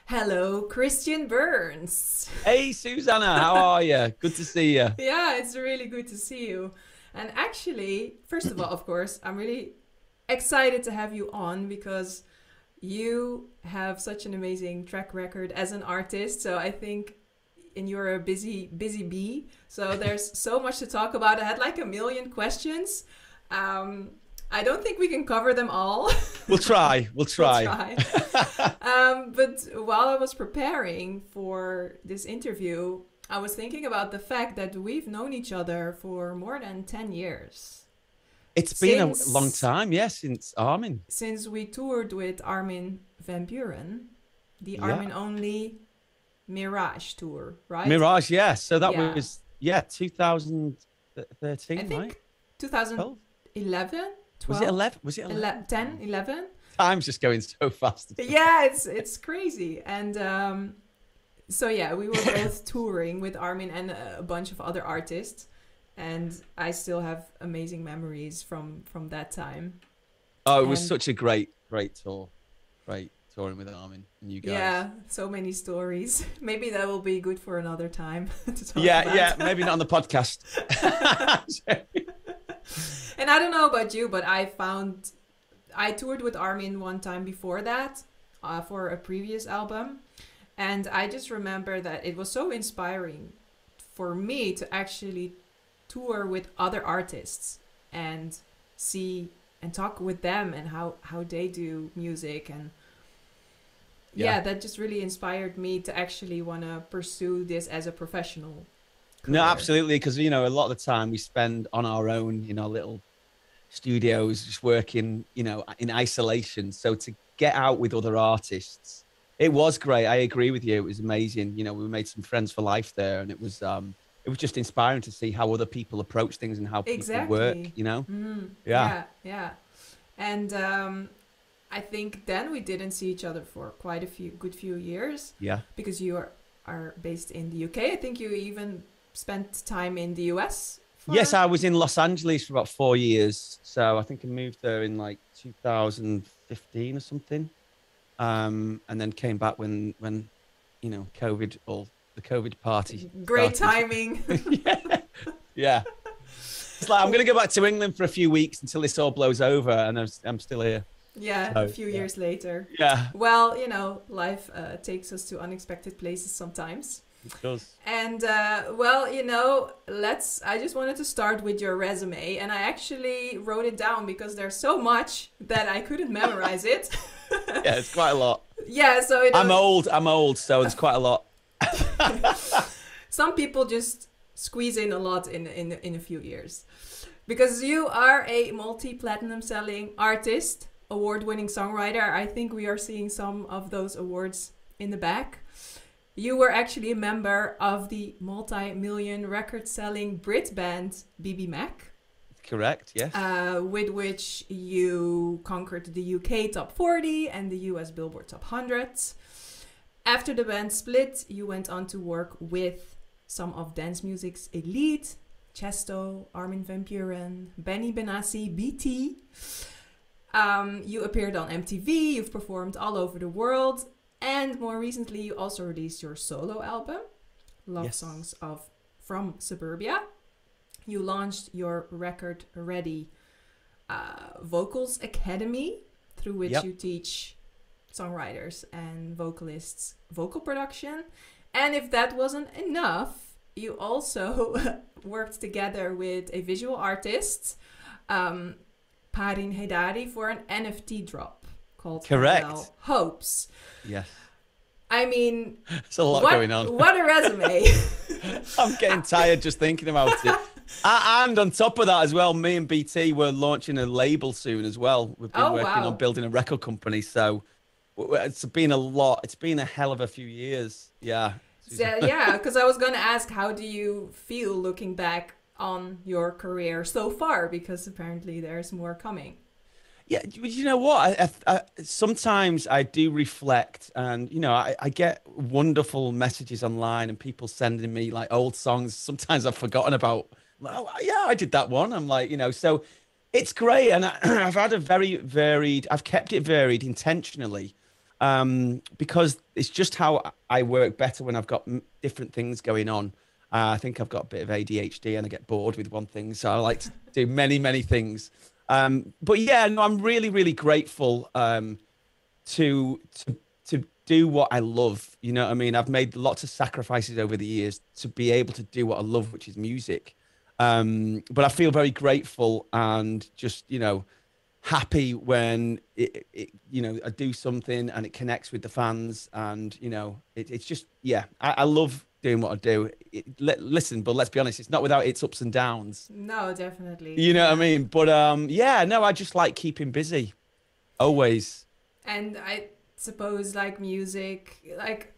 Hello, Christian Burns. Hey, Susanna, how are you? Good to see you. Yeah, it's really good to see you. And actually, first of all, of course, I'm really excited to have you on because you have such an amazing track record as an artist. So I think, and you're a busy bee. So there's so much to talk about. I had like a million questions. Um, I don't think we can cover them all. We'll try. We'll We'll try. try. But while I was preparing for this interview, I was thinking about the fact that we've known each other for more than 10 years. It's been a long Since time, yes, since Armin. since we toured with Armin van Buren, the Yeah. Armin only Mirage tour, right? Mirage, yes. So that Yeah. was, yeah, I 2013, right? think 2011, 12? Was it 12, 11? Was it 11? 10, 11. Time's just going so fast. Yeah, it's crazy. And so yeah, we were both touring with Armin and a bunch of other artists, and I still have amazing memories from that time. Oh, it was And such a great tour. Great touring with Armin and you guys. yeah, so many stories. Maybe that will be good for another time to talk Yeah, about. yeah, maybe not on the podcast. And I don't know about you, but I toured with Armin one time before that for a previous album. And I just remember that it was so inspiring for me to actually tour with other artists and see and talk with them and how they do music. And Yeah. yeah, that just really inspired me to actually want to pursue this as a professional No, career. absolutely, because a lot of the time we spend on our own in our little studios, just working, in isolation. So to get out with other artists, it was great. I agree with you. It was amazing. We made some friends for life there, and it was just inspiring to see how other people approach things and how people work. Exactly. Yeah, Yeah, yeah. And I think then we didn't see each other for quite a good few years yeah. because you are based in the UK. I think you even spent time in the US Yes, for. I was in Los Angeles for about 4 years. So I think I moved there in like 2015 or something. And then came back when COVID, or the COVID party Great started. timing. Yeah, yeah. It's like I'm going to go back to England for a few weeks until this all blows over, and I'm still here. Yeah, a So few yeah, years later. yeah, Well, life takes us to unexpected places sometimes. it does. And well, I just wanted to start with your resume, and I actually wrote it down because there's so much that I couldn't memorize it. Yeah, it's quite a lot. Yeah, so I'm old, so it's quite a lot. some people just squeeze in a lot in a few years. Because you are a multi-platinum selling artist, award-winning songwriter. I think we are seeing some of those awards in the back. You were actually a member of the multi-million record-selling Brit band BB Mac, Correct. Yes. with which you conquered the UK Top 40 and the US Billboard Top 100. After the band split, you went on to work with some of dance music's elite, Chesto, Armin van Buren, Benny Benassi, BT. You appeared on MTV, you've performed all over the world, and more recently you also released your solo album, Love Yes. Songs of From Suburbia. You launched your record ready Vocals Academy, through which Yep. you teach songwriters and vocalists vocal production. And if that wasn't enough, you also worked together with a visual artist, um, Parin Hedari, for an NFT drop called Correct. Farewell Hopes. Yes. I mean, There's a lot what going on. what a resume. I'm getting tired just thinking about it. And on top of that as well, me and BT were launching a label soon as well. We've been Oh, working on wow. building a record company. So it's been a lot. It's been a hell of a few years. Yeah. So, yeah, because I was going to ask, how do you feel looking back on your career so far? Because apparently there's more coming. Yeah, you know what? Sometimes I do reflect, and I get wonderful messages online, and people sending me like old songs. Sometimes I've forgotten about. Like, oh, yeah, I did that one. I'm like, so it's great, and I've had a very varied. I've kept it varied intentionally, because it's just how I work better when I've got different things going on. I think I've got a bit of ADHD and I get bored with one thing. So I like to do many, many things. But yeah, no, I'm really, really grateful to do what I love. You know what I mean? I've made lots of sacrifices over the years to be able to do what I love, which is music. But I feel very grateful and just, you know, happy when you know, I do something and it connects with the fans, and you know, it's just, yeah, I love doing what I do. Listen, but let's be honest, it's not without its ups and downs. No, definitely. You know what I mean? But yeah, no, I just like keeping busy, always. And I suppose like music, like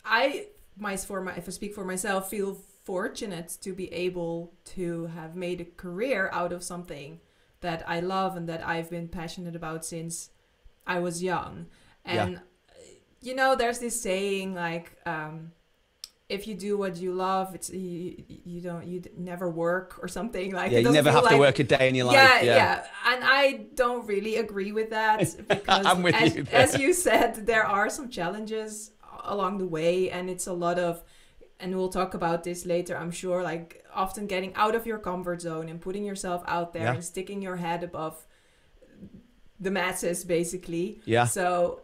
if I speak for myself, feel fortunate to be able to have made a career out of something that I love and that I've been passionate about since I was young. And you know, there's this saying like, if you do what you love, it's you never work or something like. Yeah, you never have to work a day in your life. Yeah. And I don't really agree with that because, I'm with you there. As you said, there are some challenges along the way, and it's a lot of, and we'll talk about this later, I'm sure, like often getting out of your comfort zone and putting yourself out there and sticking your head above the masses, basically. Yeah. So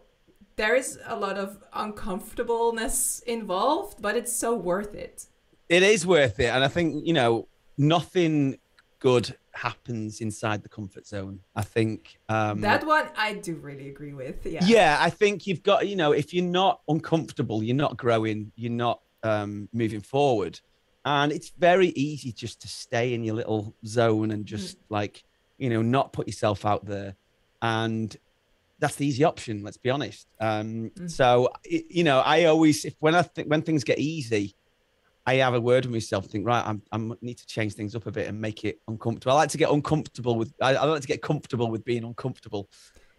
there is a lot of uncomfortableness involved, but it's so worth it. It is worth it. And I think, you know, nothing good happens inside the comfort zone. I think that one I do really agree with. Yeah, I think you've got, you know, if you're not uncomfortable, you're not growing, you're not moving forward. And it's very easy just to stay in your little zone and just like, you know, not put yourself out there. And that's the easy option, let's be honest. So, you know, I always, when things get easy, I have a word with myself and think, right, I need to change things up a bit and make it uncomfortable. I like to get uncomfortable with, I like to get comfortable with being uncomfortable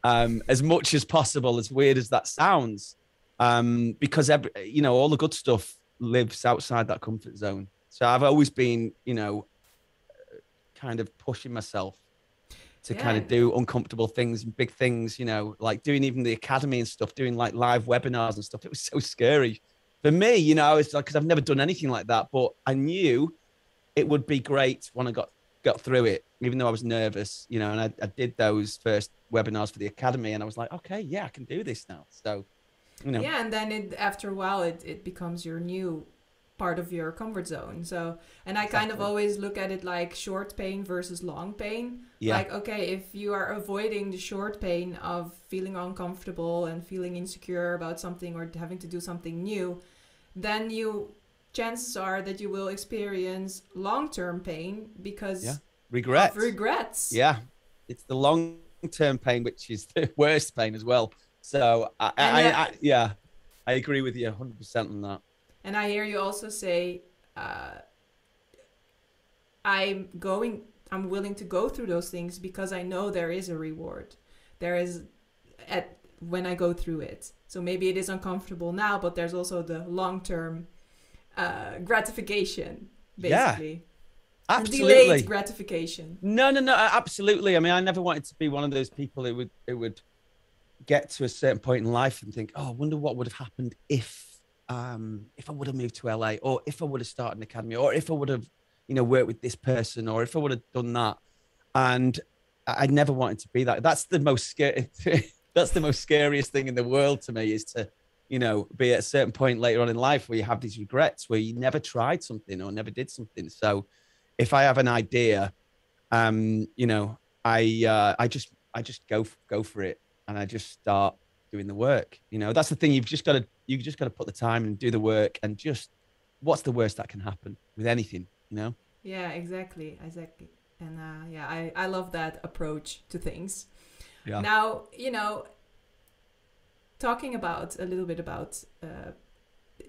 as much as possible, as weird as that sounds. Because, you know, all the good stuff lives outside that comfort zone. So I've always been, you know, kind of pushing myself to kind of do uncomfortable things and big things, you know, like doing even the academy and stuff, doing like live webinars and stuff. It was so scary for me, you know. It's like, because I've never done anything like that, but I knew it would be great when I got through it, even though I was nervous, you know. And I did those first webinars for the academy, and I was like, okay, yeah, I can do this now. So, you know. Yeah, and then after a while, it becomes your new part of your comfort zone. So, and I kind of always look at it like short pain versus long pain. Like, okay, if you are avoiding the short pain of feeling uncomfortable and feeling insecure about something or having to do something new, then chances are that you will experience long-term pain because regrets. Yeah, it's the long-term pain which is the worst pain as well. So I agree with you 100% on that. And I hear you also say, I'm willing to go through those things because I know there is a reward. There is when I go through it. So maybe it is uncomfortable now, but there's also the long-term gratification, basically. Yeah, absolutely. Delayed gratification. No, absolutely. I mean, I never wanted to be one of those people who would get to a certain point in life and think, oh, I wonder what would have happened if I would have moved to LA, or if I would have started an academy, or if I would have, you know, worked with this person, or if I would have done that. And I never wanted to be that. That's the most scary. That's the most scariest thing in the world to me, is to, you know, be at a certain point later on in life where you have these regrets, where you never tried something or never did something. So if I have an idea, you know, I just go for it, and I just start doing the work. You know, that's the thing. You just got to put the time and do the work, and just, what's the worst that can happen with anything, you know? Yeah, exactly. And I love that approach to things. Yeah. Now, you know, talking a little bit about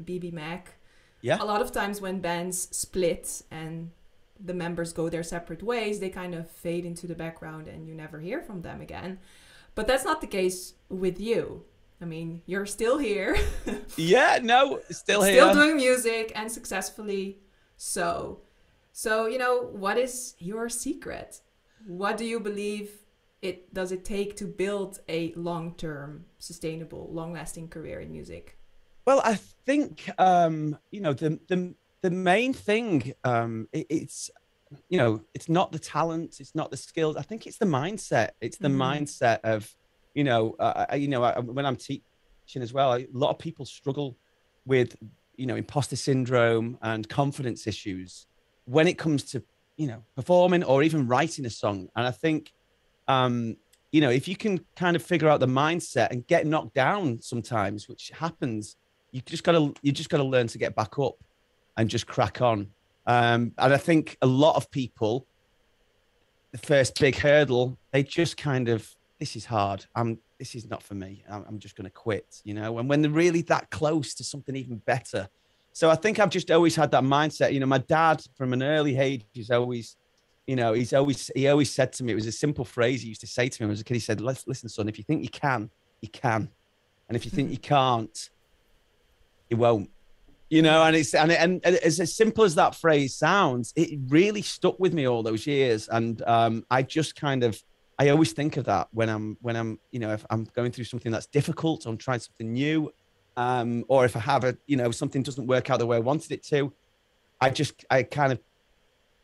BB Mac. Yeah. A lot of times when bands split and the members go their separate ways, they kind of fade into the background and you never hear from them again. But that's not the case with you. I mean, you're still here. Yeah, no, still here. Still doing music, and successfully so. So, you know, what is your secret? What do you believe does it take to build a long-term, sustainable, long-lasting career in music? Well, I think the main thing, it's it's not the talent, it's not the skills. I think it's the mindset. It's the Mm-hmm. mindset of when I'm teaching as well, a lot of people struggle with imposter syndrome and confidence issues when it comes to performing or even writing a song. And I think if you can kind of figure out the mindset and get knocked down sometimes, which happens, you just gotta learn to get back up and just crack on. And I think a lot of people, the first big hurdle, they just kind of, this is hard. This is not for me. I'm just going to quit, and when they're really that close to something even better. So I think I've just always had that mindset. My dad from an early age is always, he always said to me, it was a simple phrase he used to say to me as a kid. He said, listen, son, if you think you can, you can. And if you think you can't, you won't. Yeah. And as simple as that phrase sounds, it really stuck with me all those years. And I always think of that when I'm if I'm going through something that's difficult, or I'm trying something new, or if I have something doesn't work out the way I wanted it to, I kind of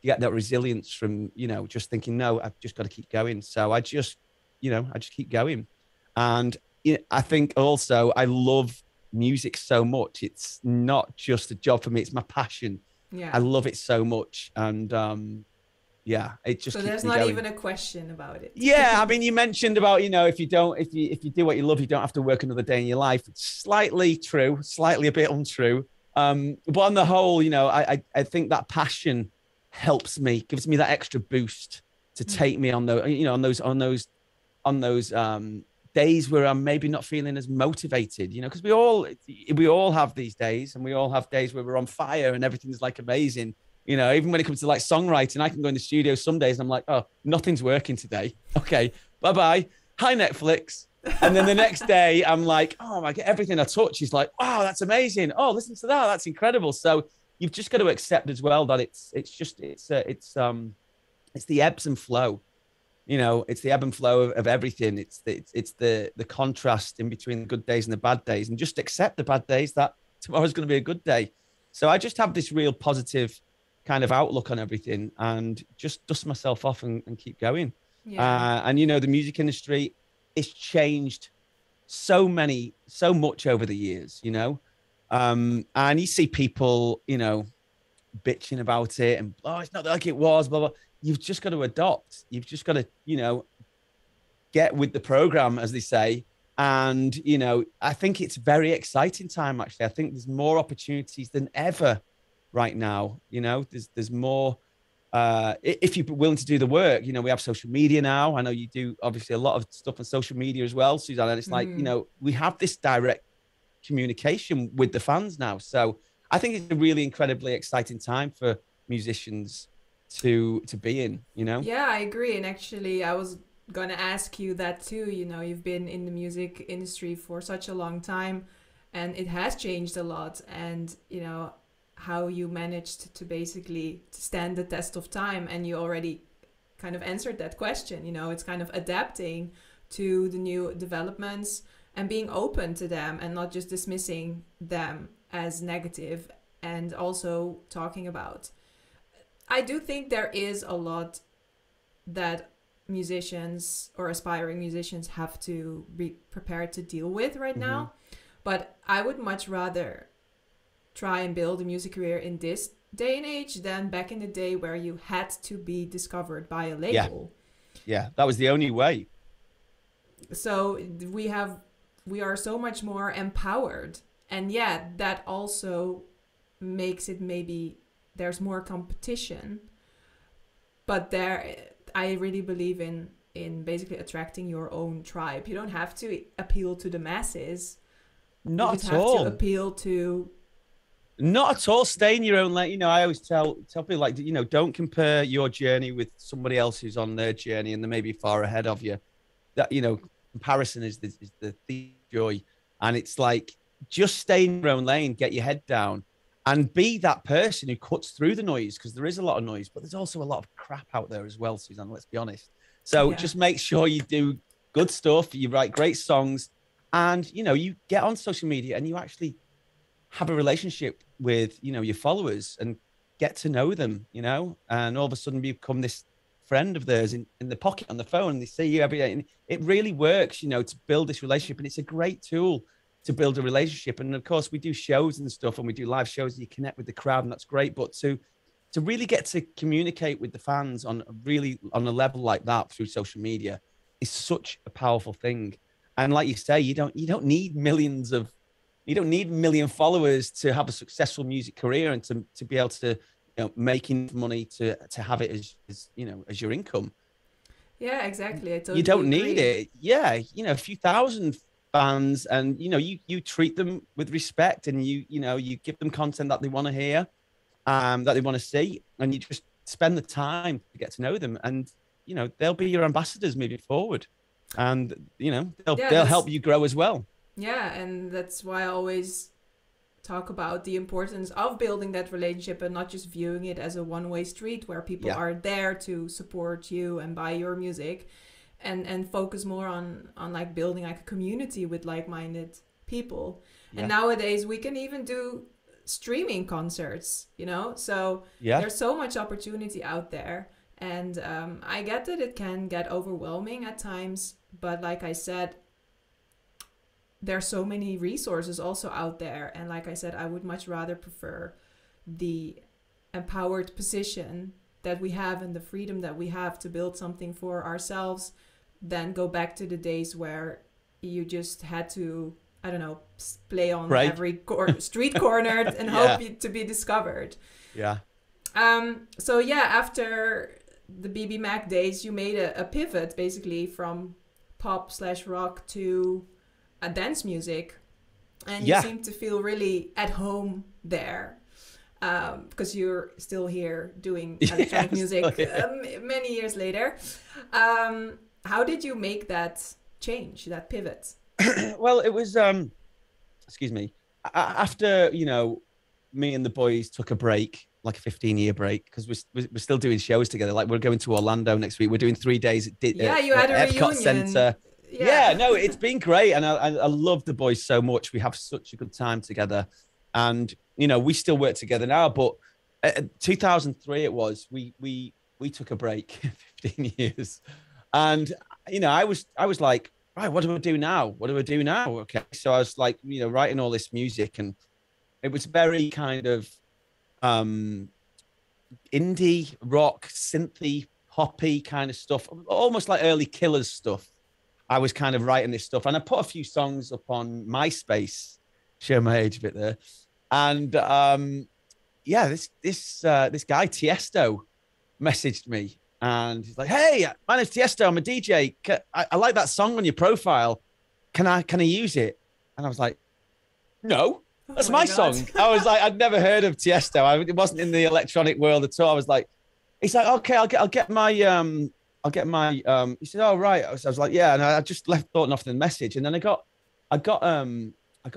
get that resilience from, just thinking, no, I've just got to keep going. So I just keep going. And I think also I love music so much. It's not just a job for me, it's my passion. I Yeah. love it so much. And it just So keeps there's me not going. even a question about it. Yeah, I mean, you mentioned about, if you do what you love, you don't have to work another day in your life. It's slightly true, slightly a bit untrue. But on the whole, I think that passion helps me, gives me that extra boost to take me on those days where I'm maybe not feeling as motivated, because we all have these days, and we all have days where we're on fire and everything's like amazing. Even when it comes to like songwriting, I can go in the studio some days and I'm like, oh, nothing's working today. Okay, bye-bye. Hi, Netflix. And then the next day I'm like, oh my God, everything I touch is like, wow, that's amazing. Oh, listen to that. That's incredible. So you've just got to accept as well that it's the ebbs and flow. It's the ebb and flow of everything. It's the contrast in between the good days and the bad days, and just accept the bad days, that tomorrow's going to be a good day. So I just have this real positive kind of outlook on everything, and just dust myself off and keep going. Yeah. And the music industry, it's changed so much over the years, and you see people, bitching about it and, oh, it's not like it was, blah, blah. You've just got to adopt. You've just got to, get with the program, as they say. And, I think it's very exciting time, actually. I think there's more opportunities than ever right now. There's more, if you're willing to do the work. We have social media now. I know you do obviously a lot of stuff on social media as well, Suzanne. And it's like, we have this direct communication with the fans now. So I think it's a really incredibly exciting time for musicians to be in. Yeah, I agree. And actually, I was gonna ask you that too. You've been in the music industry for such a long time, and it has changed a lot. And how you managed to basically stand the test of time, and you already kind of answered that question. It's kind of adapting to the new developments and being open to them, and not just dismissing them as negative, and also talking about. I do think there is a lot that musicians or aspiring musicians have to be prepared to deal with right now. But I would much rather try and build a music career in this day and age than back in the day where you had to be discovered by a label. Yeah, that was the only way. So we are so much more empowered. And yeah, that also makes it, maybe there's more competition, but I really believe in basically attracting your own tribe. You don't have to appeal to the masses. Not you just at have all. to appeal to. Not at all. Stay in your own lane. I always tell people, like, don't compare your journey with somebody else who's on their journey and they may be far ahead of you. That comparison is the thief of joy, and it's like, just stay in your own lane, get your head down, and be that person who cuts through the noise, because there is a lot of noise, but there's also a lot of crap out there as well, Suzanne. Let's be honest. So Yeah. just make sure you do good stuff, you write great songs, and, you know, you get on social media and you actually have a relationship with, you know, your followers and get to know them, you know, and all of a sudden you become this friend of theirs in the pocket on the phone, and they see you every day. And it really works, you know, to build this relationship. And it's a great tool to build a relationship. And of course, we do shows and stuff, and we do live shows, and you connect with the crowd, and that's great. But to really get to communicate with the fans on a level like that through social media is such a powerful thing. And like you say, you don't need million followers to have a successful music career and to be able to, you know, making money to have it as you know, as your income. Yeah, exactly. I You totally don't need agree. it. Yeah, you know, a few thousand fans, and you know, you treat them with respect, and you know, you give them content that they want to hear, that they want to see, and you just spend the time to get to know them, and you know, they'll be your ambassadors moving forward, and you know, Yeah, they'll help you grow as well. yeah, and that's why I always talk about the importance of building that relationship and not just viewing it as a one-way street where people Yeah, are there to support you and buy your music, and focus more on like building like a community with like-minded people. And yeah, nowadays we can even do streaming concerts, you know, so yeah, there's so much opportunity out there. And I get that it can get overwhelming at times, but like I said, there's so many resources also out there. And like I said, I would much rather prefer the empowered position that we have and the freedom that we have to build something for ourselves than go back to the days where you just had to, I don't know, play on right, every street corner and yeah, hope to be discovered. yeah. So yeah, after the BB Mac days, you made a pivot basically from pop/rock to dance music, and you Yeah. seem to feel really at home there, because you're still here doing electronic Yes. music many years later. How did you make that change, that pivot? Well, it was excuse me. After, you know, me and the boys took a break, like a 15-year break, because we're still doing shows together. Like, we're going to Orlando next week. We're doing 3 days Yeah, you at had a Epcot reunion. Center. Yeah. Yeah, no, it's been great, and I love the boys so much. We have such a good time together, and you know, we still work together now. But 2003 it was. We took a break, 15 years, and you know, I was like, right, what do I do now? What do I do now? Okay, so I was like, you know, writing all this music, and it was very kind of um indie rock, synthy, poppy kind of stuff, almost like early Killers stuff. I was kind of writing this stuff, and I put a few songs up on MySpace. Show my age a bit there, and yeah, this guy Tiesto messaged me, and he's like, "Hey, my name's Tiesto. I'm a DJ. I like that song on your profile. Can I use it?" And I was like, "No, Oh that's my my God. song." I was like, I'd never heard of Tiesto. It wasn't in the electronic world at all. I was like, he's like, "Okay, I'll get my. He said, "Oh, right." I was like, "Yeah," and I just left thought nothing the message, and then I got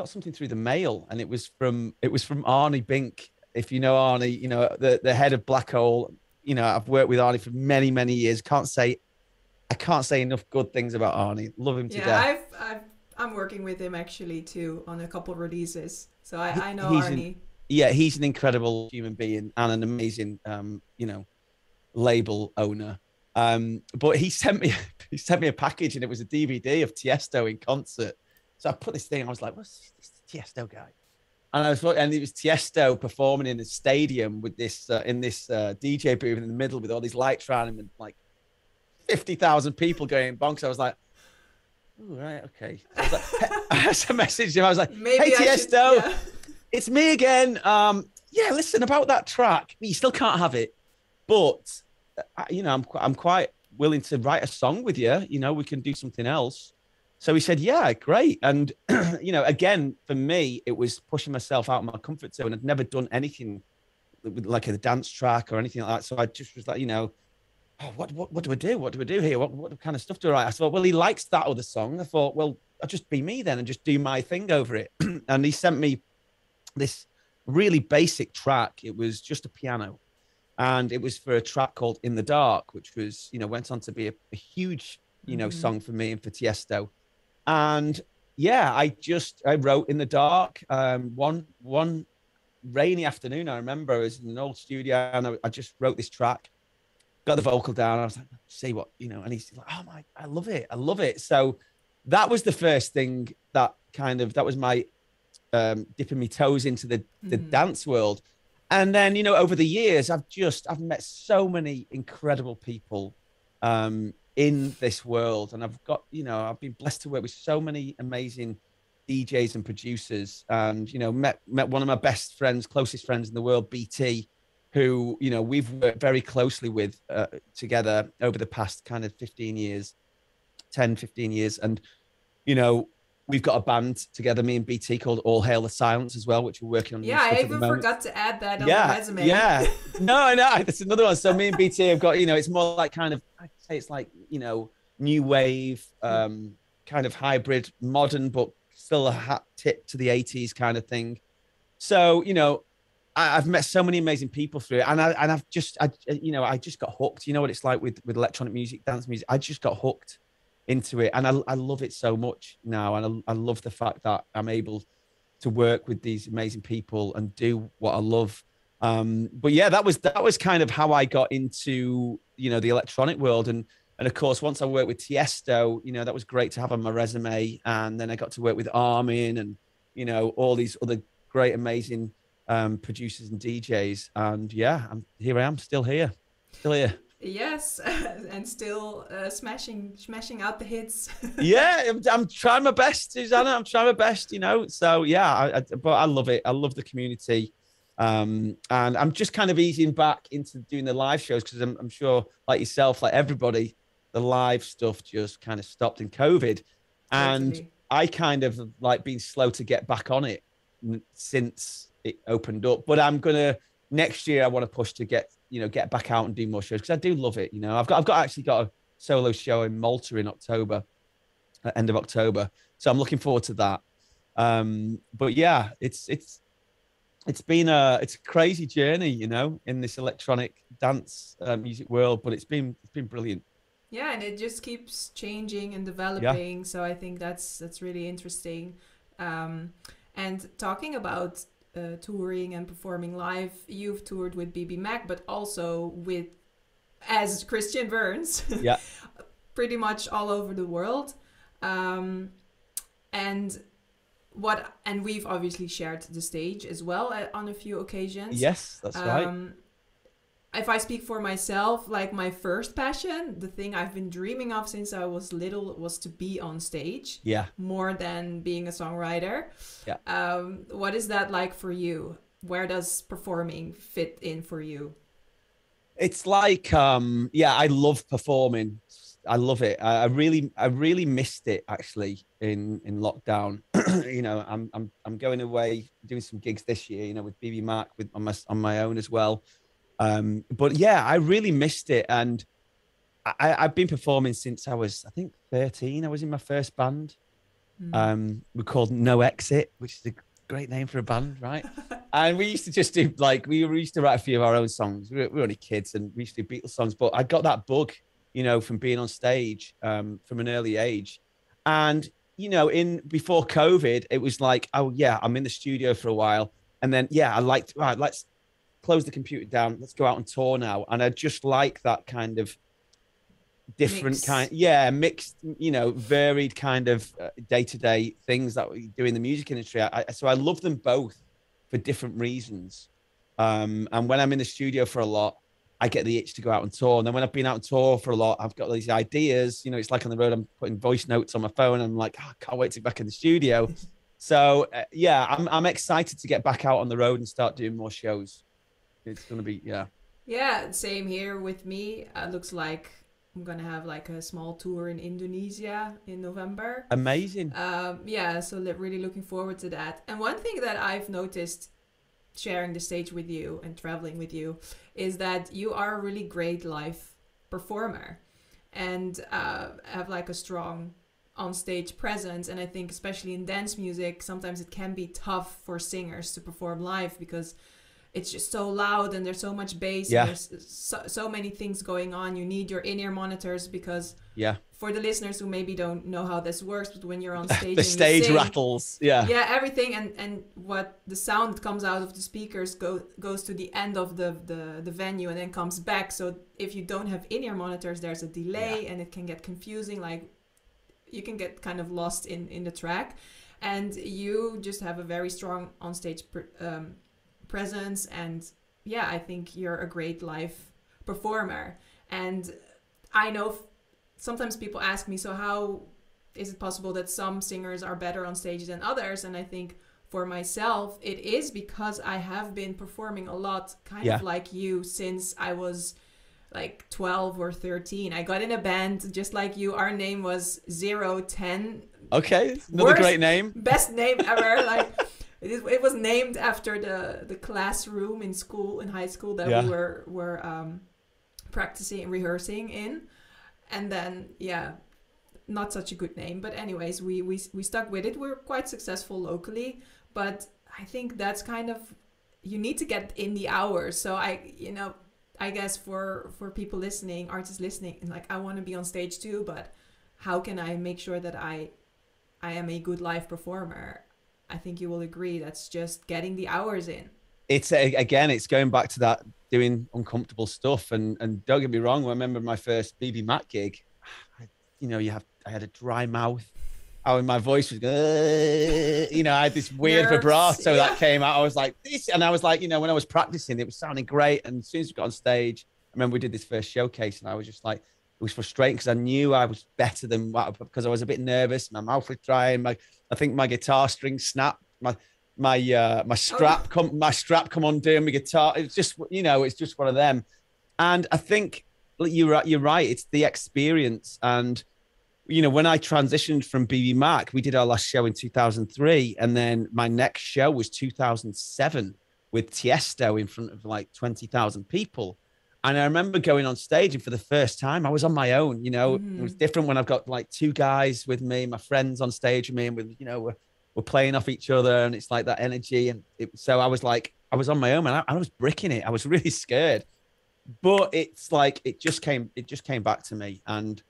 something through the mail, and it was from Arnie Bink. If you know Arnie, you know, the head of Black Hole. You know, I've worked with Arnie for many, many years. I can't say enough good things about Arnie. Love him to Yeah, death. I'm working with him actually too on a couple releases, so I know He's an Arnie. Yeah, he's an incredible human being and an amazing you know, label owner. But he sent me a package, and it was a DVD of Tiesto in concert. So I put this thing. I was like, "What's this Tiesto guy?" And it was Tiesto performing in a stadium with this in this DJ booth in the middle with all these lights around him, and like 50,000 people going bonks. I was like, "Oh, right, okay." So I was like, I messaged him. I was like, "Hey Maybe I should. Tiesto, Yeah. it's me again. Yeah, listen, about that track. You still can't have it, but you know, I'm quite willing to write a song with you. You know, we can do something else." So he said, "Yeah, great." And you know, again, for me, it was pushing myself out of my comfort zone. I'd never done anything with like a dance track or anything like that. So I just was like, you know, "Oh, what do I do? What do I do here? What kind of stuff do I write?" I thought, well, he likes that other song. I thought, well, I'll just be me then and just do my thing over it. And he sent me this really basic track. It was just a piano, and it was for a track called In the Dark, which was, you know, went on to be a huge, you know, song for me and for Tiesto. And yeah, I wrote In the Dark. One rainy afternoon, I remember I was in an old studio and I just wrote this track, got the vocal down. I was like, see what, you know, and he's like, oh my, I love it. I love it. So that was the first thing that that was my dipping my toes into the dance world. And then, you know, over the years, I've met so many incredible people in this world. And I've got, you know, I've been blessed to work with so many amazing DJs and producers, and, you know, met one of my best friends, closest friends in the world, BT, who, you know, we've worked very closely with together over the past kind of 15 years, 10, 15 years. And, you know, we've got a band together, me and BT, called All Hail the Silence as well, which we're working on. Yeah, I even forgot to add that on the resume. Yeah, no, that's another one. So me and BT have got, you know, it's more like kind of, I'd say it's like, you know, new wave, kind of hybrid, modern, but still a hat tip to the 80s kind of thing. So, you know, I've met so many amazing people through it, and I just got hooked. You know what it's like with electronic music, dance music. I just got hooked into it, and I love it so much now, and I love the fact that I'm able to work with these amazing people and do what I love. But yeah, that was kind of how I got into, you know, the electronic world, and of course once I worked with Tiesto, you know, that was great to have on my resume, and then I got to work with Armin and, you know, all these other great amazing producers and DJs, and yeah, I am still here. Yes, and still smashing out the hits. Yeah, I'm trying my best, Susanna. I'm trying my best, you know. So yeah, but I love it. I love the community, and I'm just kind of easing back into doing the live shows because I'm sure, like yourself, like everybody, the live stuff just kind of stopped in COVID, and Totally. I kind of like been slow to get back on it since it opened up. But I'm gonna next year. I want to push to get back out and do more shows because I do love it. You know, I've actually got a solo show in Malta in October, end of October. So I'm looking forward to that. But yeah, it's been a crazy journey, you know, in this electronic dance music world, but it's been brilliant. Yeah, and it just keeps changing and developing. Yeah. So I think that's really interesting. And talking about touring and performing live, you've toured with BB Mac, but also as Christian Burns, yeah, pretty much all over the world. And we've obviously shared the stage as well on a few occasions. Yes, that's right. If I speak for myself, like my first passion, the thing I've been dreaming of since I was little was to be on stage. Yeah. More than being a songwriter. Yeah. What is that like for you? Where does performing fit in for you? It's like, I love performing. I love it. I really missed it actually in lockdown. You know, I'm going away doing some gigs this year, you know, with BB Mac on my own as well. But yeah, I really missed it, and I've been performing since I was, I think, 13. I was in my first band. We're called No Exit, which is a great name for a band, right? And we used to just do we used to write a few of our own songs. We were only kids, and we used to do Beatles songs. But I got that bug, you know, from being on stage from an early age, and you know, before COVID, it was like, oh yeah, I'm in the studio for a while, and then let's close the computer down, let's go out on tour now. And I just like that kind of different mixed, you know, varied kind of day-to-day things that we do in the music industry. So I love them both for different reasons. And when I'm in the studio for a lot, I get the itch to go out on tour. And then when I've been out on tour for a lot, I've got these ideas, you know, it's like on the road, I'm putting voice notes on my phone. And I'm like, I can't wait to get back in the studio. So I'm excited to get back out on the road and start doing more shows. It's going to be, Yeah, same here with me. Looks like I'm going to have like a small tour in Indonesia in November. Amazing. So really looking forward to that. And one thing that I've noticed sharing the stage with you and traveling with you is that you are a really great live performer and have like a strong on-stage presence. And I think especially in dance music, sometimes it can be tough for singers to perform live because it's just so loud and there's so much bass and there's so many things going on. You need your in-ear monitors because for the listeners who maybe don't know how this works, but when you're on stage the and stage you sing, rattles, everything, and what the sound that comes out of the speakers goes to the end of the venue and then comes back. So if you don't have in-ear monitors, there's a delay and it can get confusing. Like you can get kind of lost in the track, and you just have a very strong onstage presence, and I think you're a great live performer. And I know sometimes people ask me, so how is it possible that some singers are better on stage than others? And I think for myself, it is because I have been performing a lot, kind of like you, since I was like 12 or 13. I got in a band just like you. Our name was 010. Okay, another great name. Best name ever. Like it was named after the classroom in school, in high school, that we were practicing and rehearsing in. And then, not such a good name. But anyways, we stuck with it. We were quite successful locally. But I think that's kind of, you need to get in the hours. So I guess for people listening, artists listening, and like, I want to be on stage too, but how can I make sure that I am a good live performer? I think you will agree. That's just getting the hours in. It's again, it's going back to that doing uncomfortable stuff. And don't get me wrong, I remember my first BB Mac gig. I had a dry mouth. My voice was, I had this weird vibrato that came out. I was like this, and I was like, when I was practicing, it was sounding great. And as soon as we got on stage, I remember we did this first showcase, and I was just like, it was frustrating because I knew I was better than what, because I was a bit nervous. My mouth was dry, and I think my guitar string snapped. My strap come undone. My guitar. It's just it's just one of them. And I think you're right. It's the experience. And when I transitioned from BB Mac, we did our last show in 2003, and then my next show was 2007 with Tiesto in front of like 20,000 people. And I remember going on stage, and for the first time, I was on my own. It was different when I've got like two guys with me, my friends on stage with me, and we're playing off each other, and it's like that energy. And so I was on my own, and I was bricking it. I was really scared, but it's like it just came back to me. And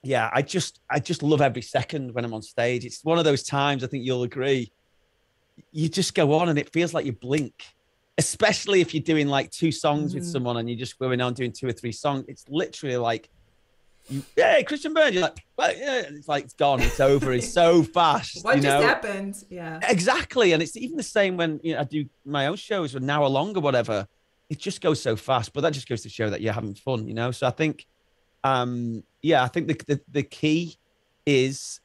I just love every second when I'm on stage. It's one of those times, I think you'll agree, you just go on and it feels like you blink, especially if you're doing like two songs with someone and you're just going on doing 2 or 3 songs. It's literally like, hey, Christian Byrne, you're like, well, it's like, it's gone, it's over, it's so fast. What just happened? Yeah, exactly. And it's even the same when I do my own shows, an hour long or whatever. It just goes so fast, but that just goes to show that you're having fun, So I think, I think the key is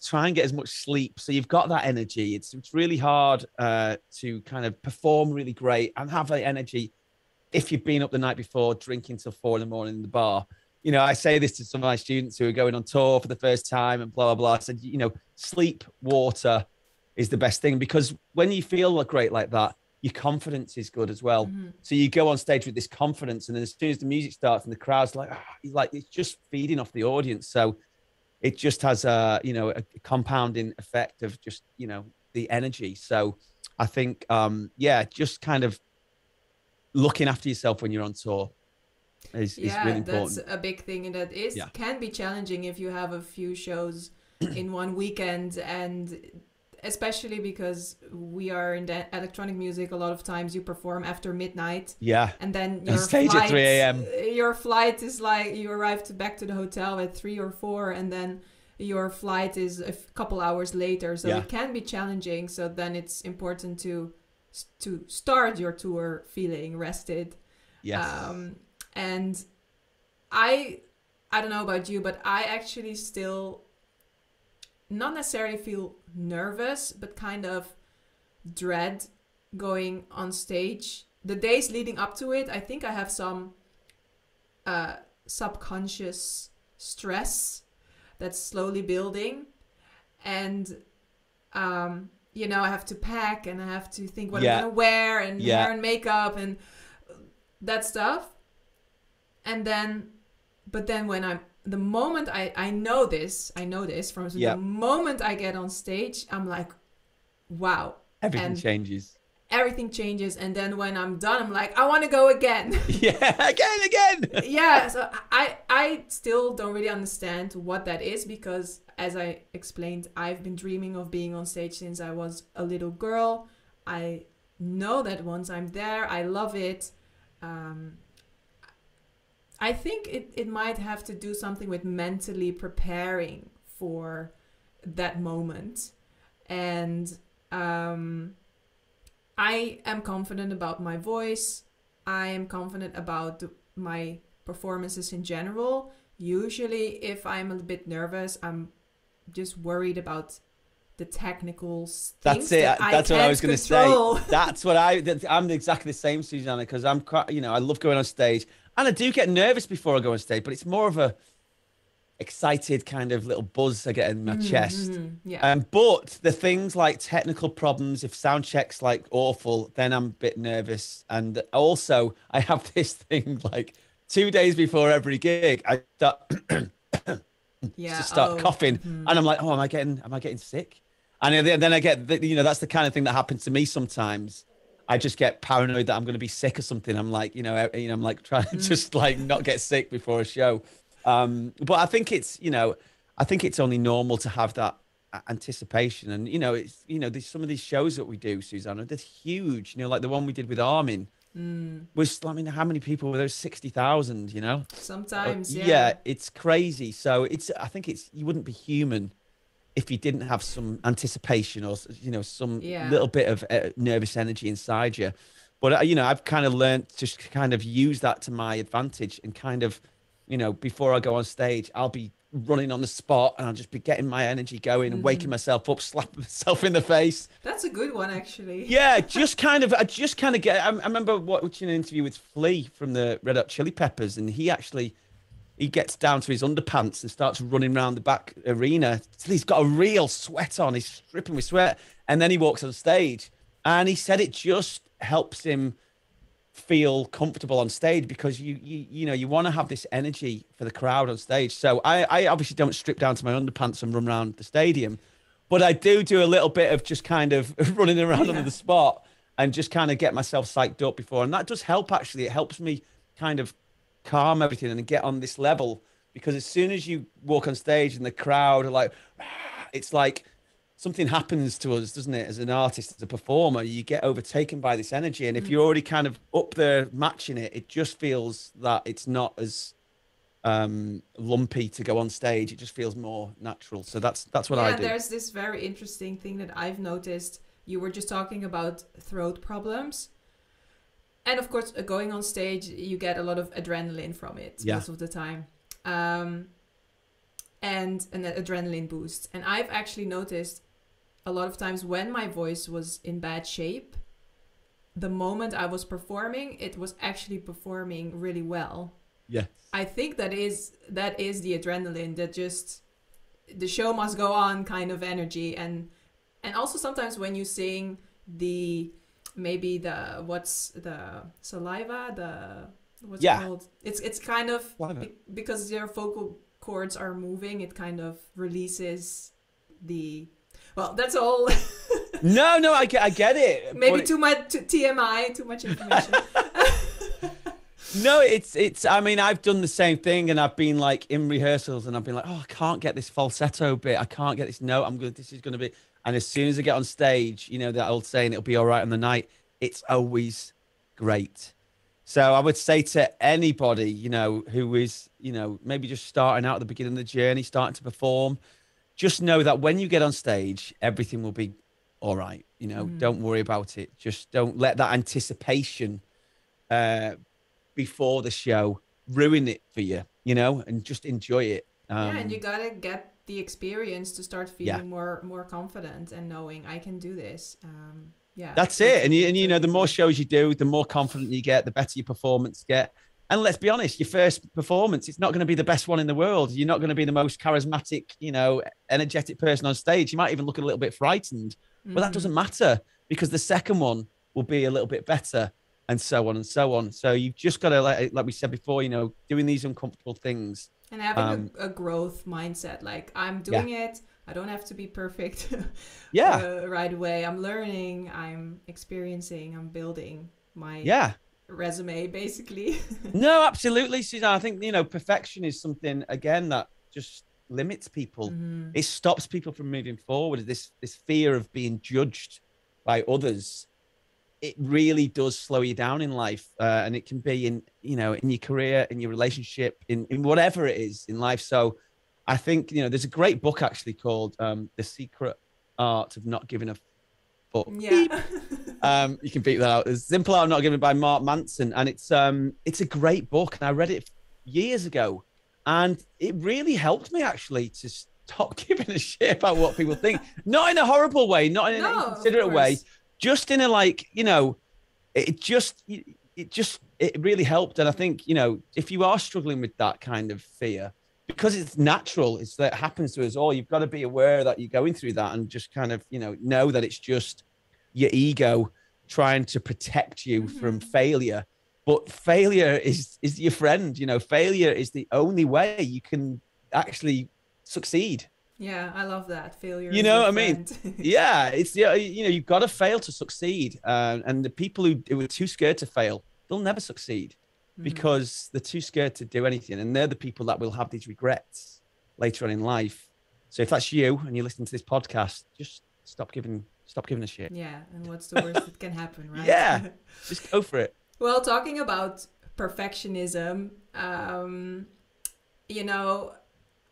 try and get as much sleep, so you've got that energy. It's really hard to kind of perform really great and have that energy if you've been up the night before drinking till 4 a.m. in the bar. I say this to some of my students who are going on tour for the first time and blah blah blah. I said, sleep, water is the best thing, because when you feel great like that, your confidence is good as well. So you go on stage with this confidence, and then as soon as the music starts and the crowd's like, it's just feeding off the audience. So it just has a compounding effect of just, the energy. So I think, just kind of looking after yourself when you're on tour is really important. That's a big thing, and that can be challenging if you have a few shows in one weekend, and especially because we are in the electronic music, a lot of times you perform after midnight. Yeah. And then your stage flight, at 3 a.m. Your flight is like, you arrive back to the hotel at 3 or 4, and then your flight is a couple hours later. So it can be challenging. So then it's important to start your tour feeling rested. Yes. And I don't know about you, but I actually still not necessarily feel nervous, but kind of dread going on stage. The days leading up to it, I think I have some subconscious stress that's slowly building. And, I have to pack, and I have to think what I'm going to wear, and hair and makeup and that stuff. And then, when the moment I know this from the moment I get on stage, I'm like, wow. Everything changes. everything changes, and then when I'm done, I'm like, I want to go again. Yeah, again. Yeah, so I still don't really understand what that is, because as I explained, I've been dreaming of being on stage since I was a little girl. I know that once I'm there, I love it. I think it might have to do something with mentally preparing for that moment. And I am confident about my voice. I am confident about my performances in general. Usually, if I'm a bit nervous, I'm just worried about the technical things. That's it. That's what I was going to say. That's what I'm exactly the same, Susanna, because I'm quite, I love going on stage, and I do get nervous before I go on stage, but it's more of a excited kind of little buzz I get in my chest. Yeah. But the things like technical problems, if sound check's like awful, then I'm a bit nervous. And also I have this thing like 2 days before every gig, I start coughing, and I'm like, oh, am I getting sick? And then I get, that's the kind of thing that happens to me sometimes. I just get paranoid that I'm going to be sick or something. I'm like, I'm like trying to just like not get sick before a show. But I think it's, I think it's only normal to have that anticipation. And, it's, there's some of these shows that we do, Susanna, they're huge, like the one we did with Armin was, how many people were there? 60,000, Sometimes, yeah. Yeah, it's crazy. So I think you wouldn't be human if you didn't have some anticipation or, some little bit of nervous energy inside you. But, I've kind of learned to just kind of use that to my advantage, and kind of, before I go on stage, I'll be running on the spot, and I'll just be getting my energy going and waking myself up, slapping myself in the face. That's a good one, actually. Yeah, I just kind of get, I remember watching an interview with Flea from the Red Hot Chili Peppers, and he gets down to his underpants and starts running around the back arena. He's got a real sweat on. He's dripping with sweat. And then he walks on stage, and he said it just helps him feel comfortable on stage, because you want to have this energy for the crowd on stage. So I obviously don't strip down to my underpants and run around the stadium, but I do a little bit of just kind of running around under the spot and just kind of get myself psyched up before. And that does help, actually. It helps me kind of calm everything and get on this level, because as soon as you walk on stage and the crowd are like, it's like something happens to us, doesn't it? As an artist, as a performer, you get overtaken by this energy. And if you're already kind of up there matching it, it just feels that it's not as lumpy to go on stage. It just feels more natural. So that's what I do. There's this very interesting thing that I've noticed. You were just talking about throat problems. And of course, going on stage, you get a lot of adrenaline from it most of the time. And an adrenaline boost. And I've actually noticed a lot of times when my voice was in bad shape, the moment I was performing, it was actually performing really well. Yeah. I think that is the adrenaline, that just the show must go on kind of energy. And also sometimes when you sing what's the saliva, what's it called? It's kind of because your vocal cords are moving, it kind of releases that's all. No, I get it. Maybe too much TMI, too much information. No, it's. I mean, I've done the same thing, and I've been like in rehearsals, and I've been like, oh, I can't get this falsetto bit. I can't get this note. This is going to be. And as soon as I get on stage, that old saying, it'll be all right on the night. It's always great. So I would say to anybody, who is, maybe just starting out at the beginning of the journey, starting to perform, just know that when you get on stage, everything will be all right. Don't worry about it. Just don't let that anticipation before the show ruin it for you, and just enjoy it. And you got to get the experience to start feeling more confident and knowing I can do this. That's it. And the more shows you do, the more confident you get, the better your performance get. And let's be honest, your first performance, it's not going to be the best one in the world. You're not going to be the most charismatic, energetic person on stage. You might even look a little bit frightened, but that doesn't matter, because the second one will be a little bit better, and so on and so on. So you've just got to, like we said before, doing these uncomfortable things. And having a growth mindset, like I'm doing it, I don't have to be perfect Yeah. right away. I'm learning, I'm experiencing, I'm building my Yeah. resume, basically. No, absolutely, Suzanne. I think, perfection is something, again, that just limits people. Mm-hmm. It stops people from moving forward. This fear of being judged by others, it really does slow you down in life. And it can be in your career, in your relationship, in whatever it is in life. So I think, there's a great book actually called The Secret Art of Not Giving a Fuck. Yeah. You can beat that out. It's Simple Art of Not Giving by Mark Manson. And it's a great book. And I read it years ago. And it really helped me actually to stop giving a shit about what people think. Not in a horrible way, not in an inconsiderate way, just in a it really helped. And I think, if you are struggling with that kind of fear, because it's natural, that happens to us all, you've got to be aware that you're going through that and just kind of, know that it's just your ego trying to protect you from failure. But failure is your friend. Failure is the only way you can actually succeed. Yeah, I love that. Failure. You know what I mean? Yeah, you've got to fail to succeed. And the people who are too scared to fail, they'll never succeed because they're too scared to do anything. And they're the people that will have these regrets later on in life. So if that's you and you're listening to this podcast, just stop giving a shit. Yeah, and what's the worst that can happen, right? Yeah, just go for it. Well, talking about perfectionism,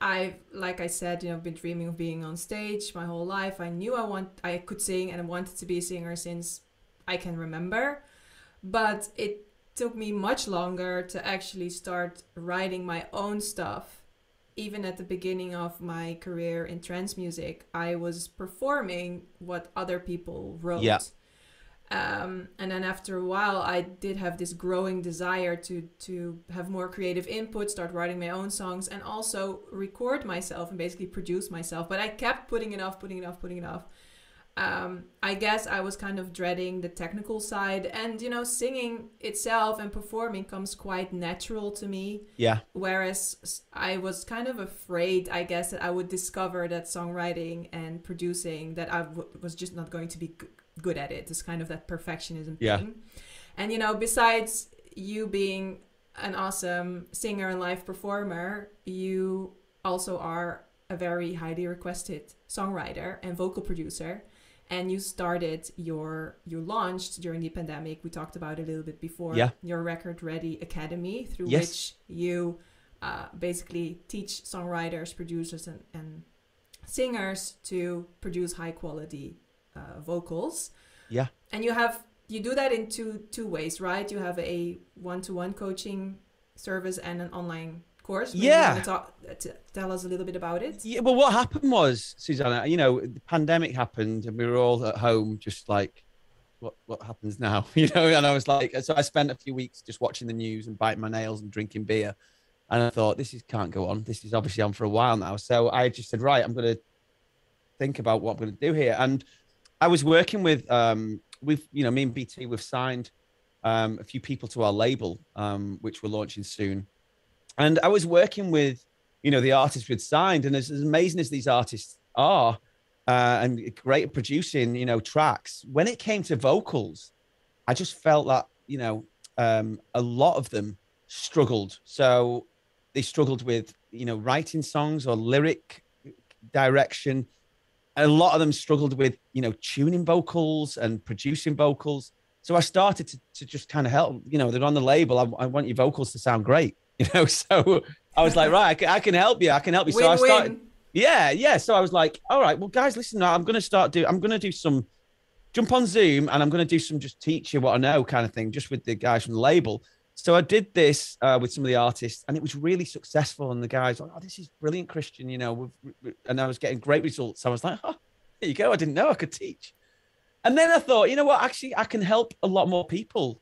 like I said, I've been dreaming of being on stage my whole life. I knew I could sing and I wanted to be a singer since I can remember. But it took me much longer to actually start writing my own stuff. Even at the beginning of my career in trance music, I was performing what other people wrote. Yeah. And then after a while, I did have this growing desire to have more creative input, start writing my own songs, and also record myself and basically produce myself. But I kept putting it off. I guess I was kind of dreading the technical side, and singing itself and performing comes quite natural to me. Yeah. Whereas I was kind of afraid, I guess, that I would discover that songwriting and producing, that I was just not going to be good at it. It's kind of that perfectionism thing. And besides you being an awesome singer and live performer, you also are a very highly requested songwriter and vocal producer. And you launched during the pandemic. We talked about it a little bit before. Yeah. Your Record Ready Academy, through which you basically teach songwriters, producers, and singers to produce high quality vocals. Yeah. And you do that in two ways, right? You have a one-to-one coaching service and an online course. Maybe you want to tell us a little bit about it? Yeah, well, what happened was, Susanna, the pandemic happened and we were all at home just like, what happens now? And I was like, so I spent a few weeks just watching the news and biting my nails and drinking beer. And I thought, can't go on. This is obviously on for a while now. So I just said, right, I'm going to think about what I'm going to do here. And I was working with, me and BT, we've signed a few people to our label, which we're launching soon. And I was working with, the artists we'd signed, and as amazing as these artists are, and great at producing, tracks, when it came to vocals, I just felt that, a lot of them struggled. So they struggled with, writing songs or lyric direction. A lot of them struggled with, tuning vocals and producing vocals. So I started to just kind of help, they're on the label. I want your vocals to sound great, So I was like, right, I can help you. Win-win. So I started. Yeah. So I was like, all right, well, guys, listen, I'm going to do some, jump on Zoom, and I'm going to do some just teach you what I know kind of thing, just with the guys from the label. So I did this with some of the artists, and it was really successful. And the guys were like, oh, this is brilliant, Christian, and I was getting great results. I was like, oh, there you go. I didn't know I could teach. And then I thought, you know what, actually, I can help a lot more people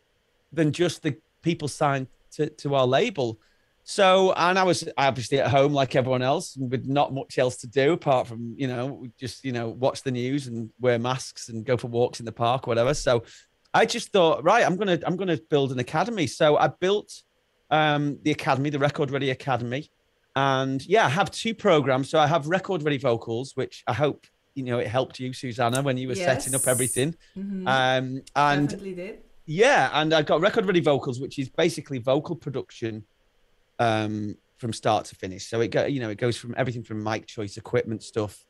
than just the people signed to our label. So, and I was obviously at home like everyone else with not much else to do apart from, just, watch the news and wear masks and go for walks in the park or whatever. So I just thought, right, I'm going to build an academy. So I built the academy, the Record Ready Academy. And yeah, I have 2 programs. So I have Record Ready Vocals, which I hope, it helped you, Susanna, when you were setting up everything. And Definitely did. yeah, and I've got Record Ready Vocals, which is basically vocal production from start to finish. So it goes from everything from mic choice, equipment stuff,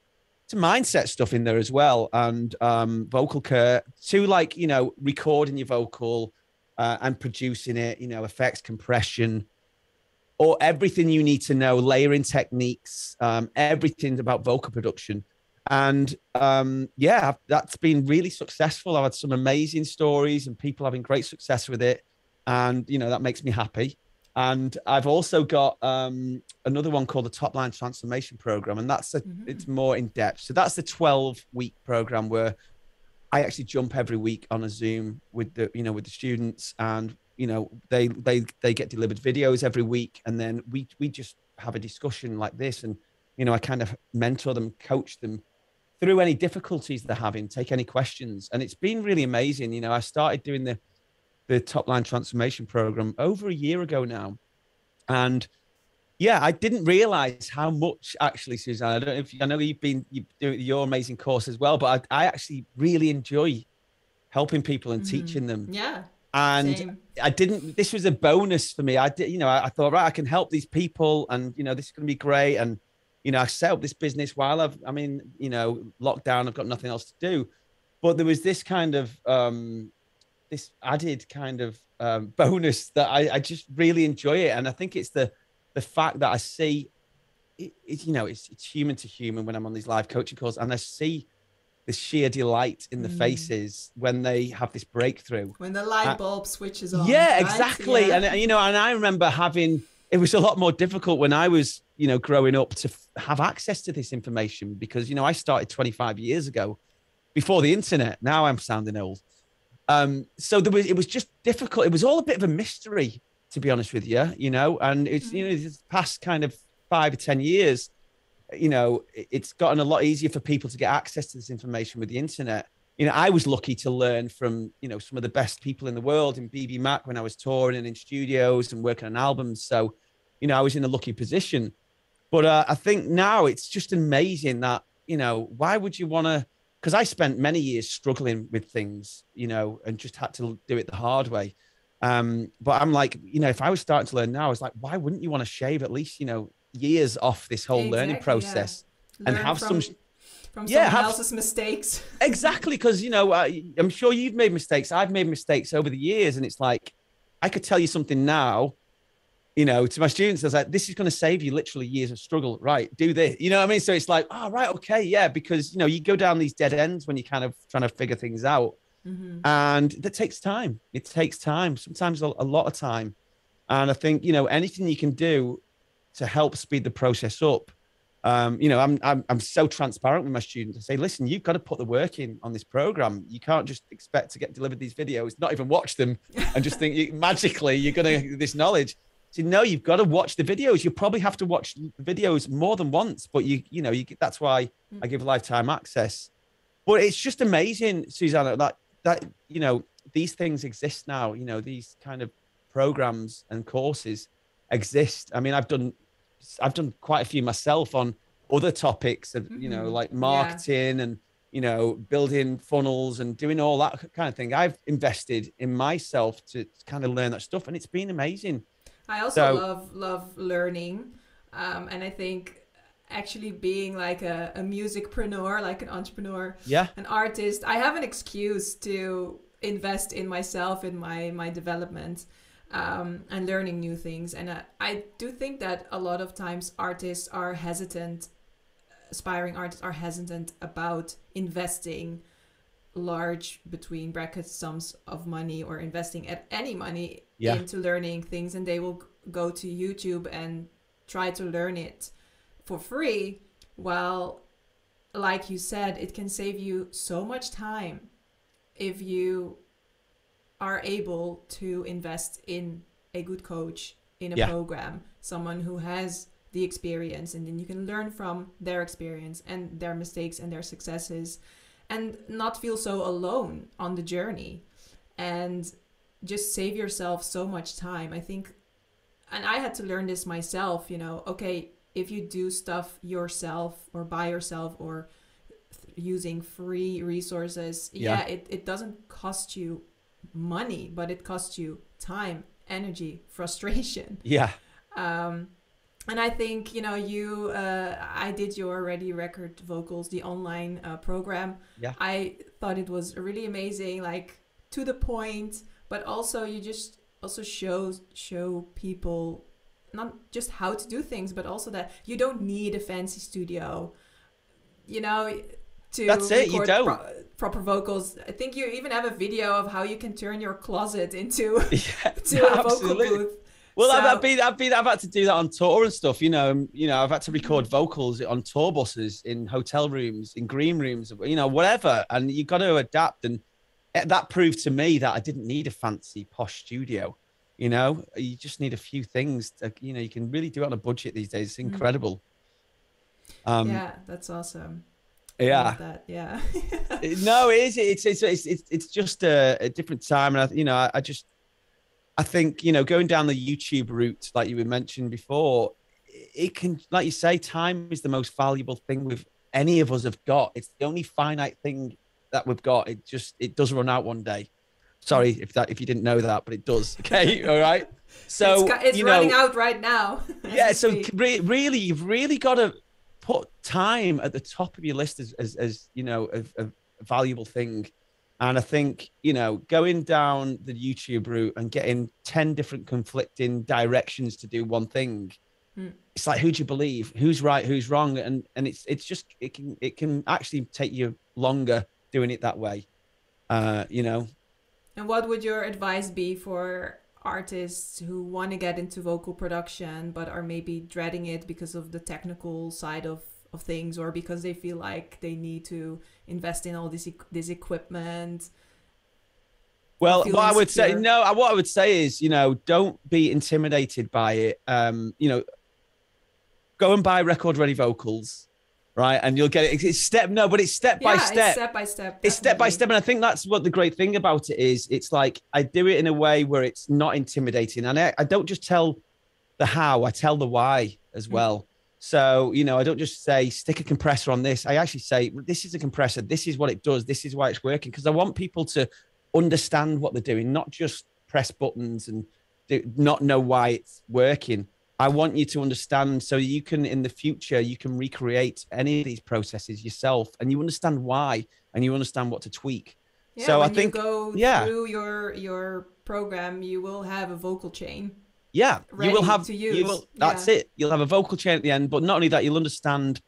to mindset stuff in there as well, and vocal care, to recording your vocal and producing it, effects, compression, or everything you need to know, layering techniques, everything about vocal production. And yeah, that's been really successful. I've had some amazing stories and people having great success with it. And, that makes me happy. And I've also got another one called the Top Line Transformation Program. And it's more in depth. So that's the 12-week program where I actually jump every week on a Zoom with the students, and they get delivered videos every week, and then we just have a discussion like this, and I kind of mentor them, coach them through any difficulties they're having, take any questions, and it's been really amazing. I started doing the Top Line Transformation Program over a year ago now, and yeah, I didn't realize how much, actually, Susanna. I know you've doing your amazing course as well, but I actually really enjoy helping people and teaching them. Yeah. And same. this was a bonus for me. I thought, right, I can help these people, and this is going to be great. And I set up this business while I'm in lockdown. I've got nothing else to do, but there was this kind of this added kind of bonus that I just really enjoy it. And I think it's the fact that I see it's human to human when I'm on these live coaching calls, and I see the sheer delight in the faces when they have this breakthrough, when the light bulb switches on. Yeah, right? exactly. Yeah. And I remember it was a lot more difficult when I was growing up to have access to this information, because I started 25 years ago, before the internet. Now I'm sounding old. So it was just difficult. It was all a bit of a mystery, to be honest with you, and it's, this past kind of 5 or 10 years, it's gotten a lot easier for people to get access to this information with the internet. I was lucky to learn from, some of the best people in the world in BB Mac when I was touring and in studios and working on albums. So, I was in a lucky position. But I think now it's just amazing that, why would you want to, because I spent many years struggling with things, and just had to do it the hard way. But I'm like, if I was starting to learn now, I was like, why wouldn't you want to shave at least, years off this whole learning process, and have from someone else's mistakes? Exactly. Because, I'm sure you've made mistakes. I've made mistakes over the years. And it's like, I could tell you something now, to my students. I was like, this is going to save you literally years of struggle. Right. Do this. You know what I mean? So it's like, oh, right. Okay. Yeah. Because, you go down these dead ends when you're kind of trying to figure things out. And that takes time. It takes time, sometimes a lot of time. And I think, anything you can do to help speed the process up. I'm so transparent with my students. I say, listen, you've got to put the work in on this program. You can't just expect to get delivered these videos, not even watch them, and just think magically you're going to get this knowledge. So no, you've got to watch the videos. You probably have to watch the videos more than once, but that's why I give lifetime access. But it's just amazing, Susanna, that these things exist now. These kind of programs and courses exist. I mean, I've done quite a few myself on other topics of, like marketing and, building funnels and doing all that kind of thing. I've invested in myself to kind of learn that stuff, and it's been amazing. I also love learning. And I think actually being like a musicpreneur, like an entrepreneur, an artist, I have an excuse to invest in myself, in my development. And learning new things. And I do think that a lot of times artists are hesitant, aspiring artists are hesitant about investing large, between brackets, sums of money, or investing any money into learning things. And they will go to YouTube and try to learn it for free. While, like you said, it can save you so much time if you are able to invest in a good coach, in a program, someone who has the experience, and then you can learn from their experience and their mistakes and their successes, and not feel so alone on the journey, and just save yourself so much time. I think and I had to learn this myself, you know, okay, if you do stuff yourself or by yourself or using free resources, it doesn't cost you money, but it costs you time, energy, frustration. Yeah. And I think, you know, I did your Ready Record Vocals, the online program. Yeah. I thought it was really amazing, like to the point, but also you just also show people not just how to do things, but also that you don't need a fancy studio, you know, to That's it, you don't. Proper vocals. I think you even have a video of how you can turn your closet into a vocal booth. Well, so, I've had to do that on tour and stuff. You know, I've had to record vocals on tour buses, in hotel rooms, in green rooms, you know, whatever. And you've got to adapt. And that proved to me that I didn't need a fancy posh studio. You know, you just need a few things. You know, you can really do it on a budget these days. It's incredible. Yeah, that's awesome. Yeah. That. Yeah. No, it is. It's just a different time, and I think, you know, going down the YouTube route, like you were mentioned before, it can, like you say, time is the most valuable thing any of us have got. It's the only finite thing that we've got. It does run out one day. Sorry if you didn't know that, but it does. Okay, all right. So it's running out right now. Yeah. So really, you've really got to put time at the top of your list as you know, a valuable thing. And I think, you know, going down the YouTube route and getting 10 different conflicting directions to do one thing, it's like, who do you believe? Who's right? Who's wrong? And it's just, it can actually take you longer doing it that way, you know. And what would your advice be for artists who want to get into vocal production but are maybe dreading it because of the technical side of things, or because they feel like they need to invest in all this equipment? Well, what I would say is, you know, don't be intimidated by it. You know, go and buy record ready vocals, right? And you'll get it. It's step by step. It's step by step. It's step by step. And I think that's what the great thing about it is. It's like, I do it in a way where it's not intimidating. And I don't just tell the how, I tell the why as well. So, you know, I don't just say, stick a compressor on this. I actually say, this is a compressor. This is what it does. This is why it's working. Because I want people to understand what they're doing, not just press buttons and not know why it's working. I want you to understand, so you can, in the future, you can recreate any of these processes yourself, and you understand why, and you understand what to tweak. Yeah, so when I think you go through your program, you will have a vocal chain. Yeah, you will have to use. That's it. You'll have a vocal chain at the end, but not only that, you'll understand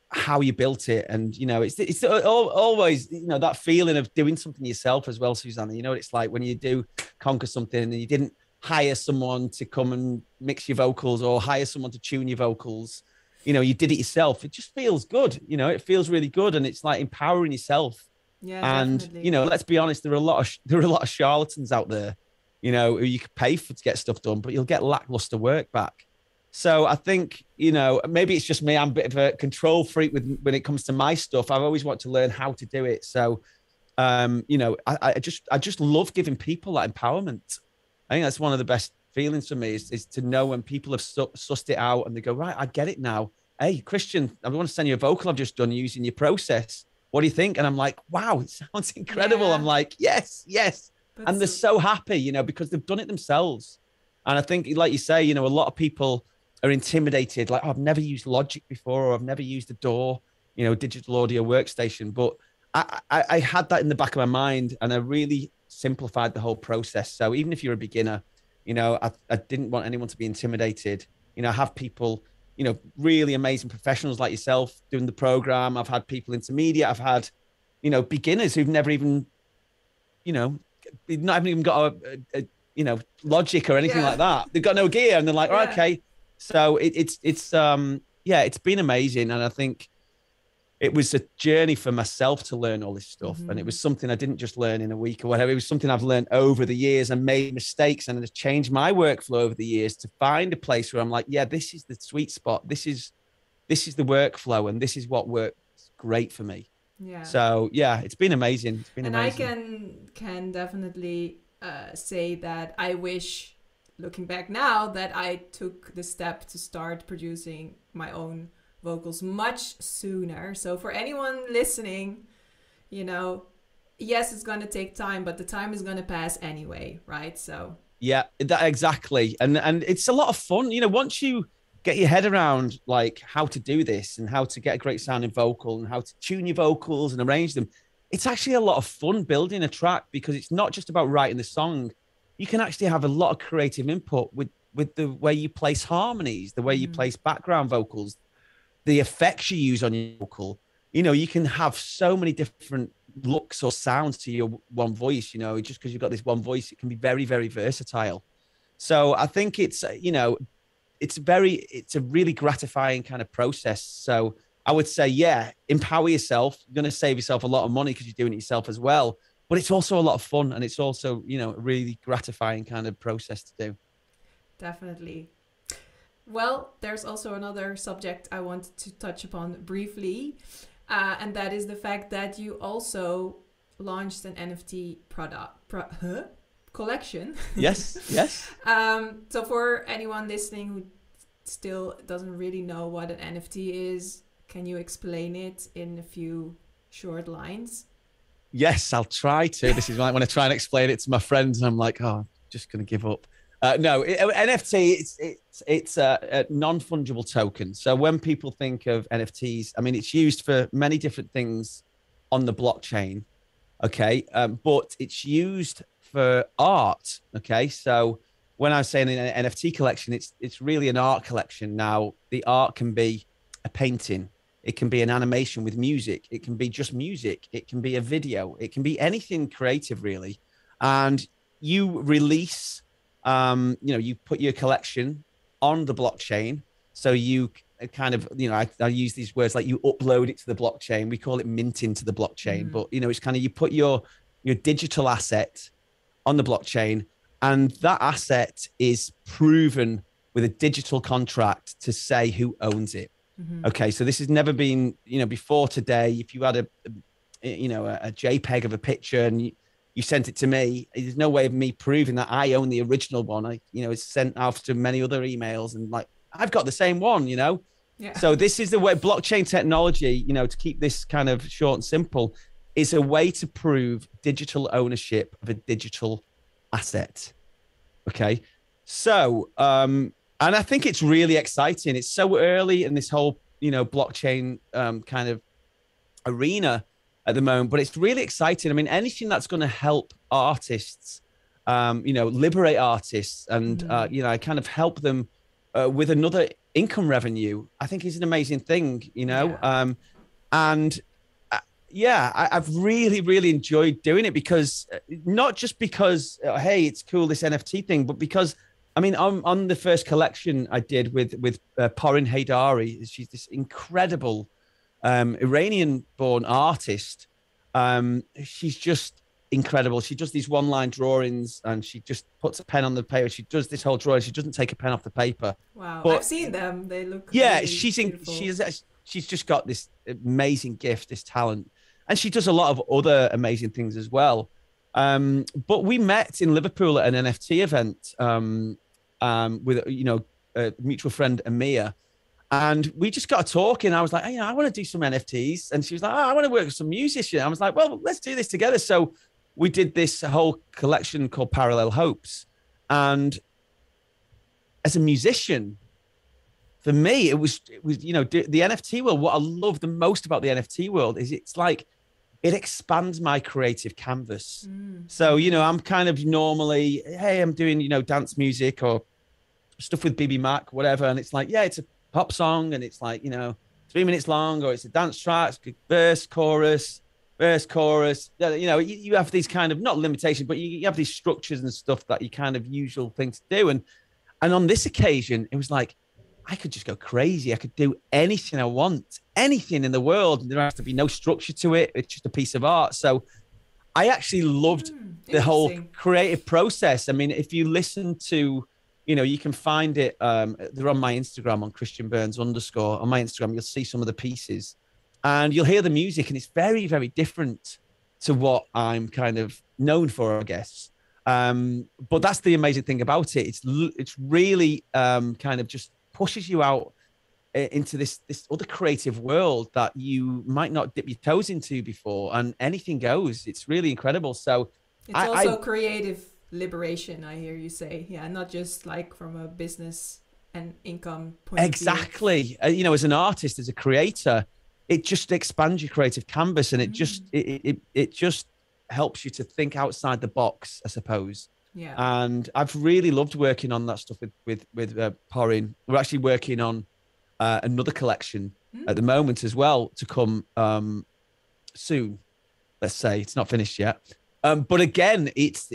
how you built it. And, you know, it's always, you know, that feeling of doing something yourself as well, Susanna. You know what it's like when you do conquer something and you didn't hire someone to come and mix your vocals or hire someone to tune your vocals. You know, you did it yourself. It just feels good. You know, it feels really good, and it's like empowering yourself. Yeah, and definitely. You know, let's be honest, there are a lot of charlatans out there, you know, who you could pay for to get stuff done, but you'll get lackluster work back. So I think, you know, maybe it's just me. I'm a bit of a control freak when it comes to my stuff. I've always wanted to learn how to do it. So, you know, I just love giving people that empowerment. I think that's one of the best feelings for me is to know when people have sussed it out and they go, right, I get it now. Hey, Christian, I want to send you a vocal I've just done using your process. What do you think? And I'm like, wow, it sounds incredible. Yeah. I'm like, yes. And they're so happy, you know, because they've done it themselves. And I think, like you say, you know, a lot of people are intimidated, like, oh, I've never used Logic before, or I've never used a DAW, you know, digital audio workstation. But I had that in the back of my mind, and I really simplified the whole process. So even if you're a beginner, you know, I didn't want anyone to be intimidated. You know, I have people, you know, really amazing professionals like yourself doing the program. I've had people intermediate. I've had, you know, beginners who've never even, you know, not even got a you know, Logic or anything like that. They've got no gear, and they're like, oh, okay. So it's been amazing. And I think it was a journey for myself to learn all this stuff. And it was something I didn't just learn in a week or whatever. It was something I've learned over the years and made mistakes, and it's changed my workflow over the years to find a place where I'm like, yeah, this is the sweet spot. This is the workflow, and this is what works great for me. Yeah. So yeah, it's been amazing. It's been amazing. I can definitely say that I wish looking back now, that I took the step to start producing my own vocals much sooner. So for anyone listening, you know, yes, it's going to take time, but the time is going to pass anyway, right? So yeah, that exactly. And it's a lot of fun. You know, once you get your head around like how to do this and how to get a great sounding vocal and how to tune your vocals and arrange them, it's actually a lot of fun building a track, because it's not just about writing the song. You can actually have a lot of creative input with the way you place harmonies, the way you place background vocals, the effects you use on your vocal. You know, you can have so many different looks or sounds to your one voice. You know, just because you've got this one voice, it can be very, very versatile. So I think it's, you know, it's a really gratifying kind of process. So I would say, yeah, empower yourself. You're going to save yourself a lot of money because you're doing it yourself as well. But it's also a lot of fun, and it's also, you know, a really gratifying kind of process to do. Definitely. Well, there's also another subject I wanted to touch upon briefly, and that is the fact that you also launched an NFT collection. Yes, yes. So for anyone listening who still doesn't really know what an NFT is, can you explain it in a few short lines? Yes, I'll try to. This is like when I try and explain it to my friends, and I'm like, oh, I'm just going to give up. No, NFT, it's a non-fungible token. So when people think of NFTs, I mean, it's used for many different things on the blockchain, okay? But it's used for art, okay? So when I'm saying an NFT collection, it's really an art collection. Now, the art can be a painting. It can be an animation with music. It can be just music. It can be a video. It can be anything creative, really. And you release, you know, you put your collection on the blockchain. So you kind of, you know, I use these words like you upload it to the blockchain. We call it minting to the blockchain. But, you know, it's kind of you put your digital asset on the blockchain, and that asset is proven with a digital contract to say who owns it. Okay, so this has never been, you know, before today. If you had a JPEG of a picture and you sent it to me, there's no way of me proving that I own the original one. It's sent out to many other emails, and like I've got the same one, you know. Yeah. So this is the way blockchain technology, you know, to keep this kind of short and simple, is a way to prove digital ownership of a digital asset. Okay, so and I think it's really exciting. It's so early in this whole, you know, blockchain kind of arena at the moment, but it's really exciting. I mean, anything that's going to help artists, you know, liberate artists and, you know, kind of help them with another income revenue, I think is an amazing thing, you know. Yeah. I've really, really enjoyed doing it, because not just because, hey, it's cool, this NFT thing, but because, I mean, on the first collection I did with Porin Haydari, she's this incredible Iranian-born artist. She's just incredible. She does these one-line drawings, and she just puts a pen on the paper. She does this whole drawing. She doesn't take a pen off the paper. Wow, I've seen them. They look really beautiful. She's just got this amazing gift, this talent, and she does a lot of other amazing things as well. But we met in Liverpool at an NFT event with, you know, a mutual friend, Amir, and we just got talking. I was like, hey, you know, I want to do some NFTs, and she was like, oh, I want to work with some musicians. I was like, well, let's do this together. So we did this whole collection called Parallel Hopes, and as a musician, for me, it was you know, the NFT world. What I love the most about the NFT world is it's like it expands my creative canvas. So, you know, I'm kind of normally, hey, I'm doing, you know, dance music or stuff with BB Mac, whatever. And it's like, yeah, it's a pop song, and it's like, you know, 3 minutes long, or it's a dance track, verse, chorus. You know, you have these kind of, not limitations, but you have these structures and stuff that you kind of usual thing to do. And on this occasion, it was like, I could just go crazy. I could do anything I want, anything in the world. There has to be no structure to it. It's just a piece of art. So I actually loved the whole creative process. I mean, if you listen to, you know, you can find it. They're on my Instagram, on Christian Burns _ on my Instagram. You'll see some of the pieces, and you'll hear the music, and it's very, very different to what I'm kind of known for, I guess. But that's the amazing thing about it. It's really kind of just pushes you out into this other creative world that you might not dip your toes into before, and anything goes. It's really incredible. So it's also creative liberation, I hear you say. Yeah, not just like from a business and income point of view. Exactly. You know, as an artist, as a creator, it just expands your creative canvas, and it just helps you to think outside the box, I suppose. Yeah. And I've really loved working on that stuff with Porin. We're actually working on another collection at the moment as well to come soon. Let's say it's not finished yet. But again, it's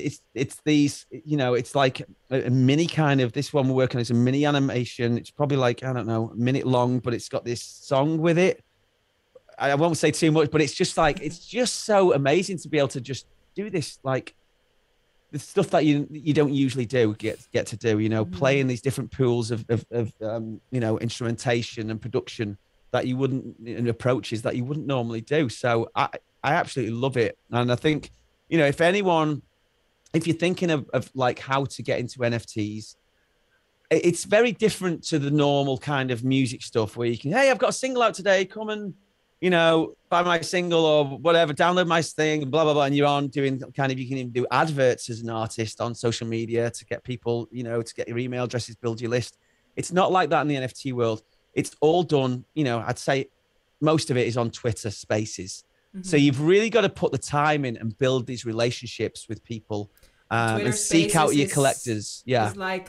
these, you know, it's like a mini kind of, this one we're working on is a mini animation. It's probably like, I don't know, a minute long, but it's got this song with it. I won't say too much, but it's just like, it's just so amazing to be able to just do this, like the stuff that you don't usually get to do, you know, play in these different pools of you know, instrumentation and production that you wouldn't, and approaches that you wouldn't normally do. So I absolutely love it. And I think, you know, if you're thinking of like how to get into NFTs, it's very different to the normal kind of music stuff where you can, hey, I've got a single out today, come and, you know, buy my single or whatever, download my thing, blah, blah, blah. And you're on doing kind of, you can even do adverts as an artist on social media to get people, you know, to get your email addresses, build your list. It's not like that in the NFT world. It's all done, you know, I'd say most of it is on Twitter Spaces. So you've really got to put the time in and build these relationships with people and seek out your collectors. Yeah. It's like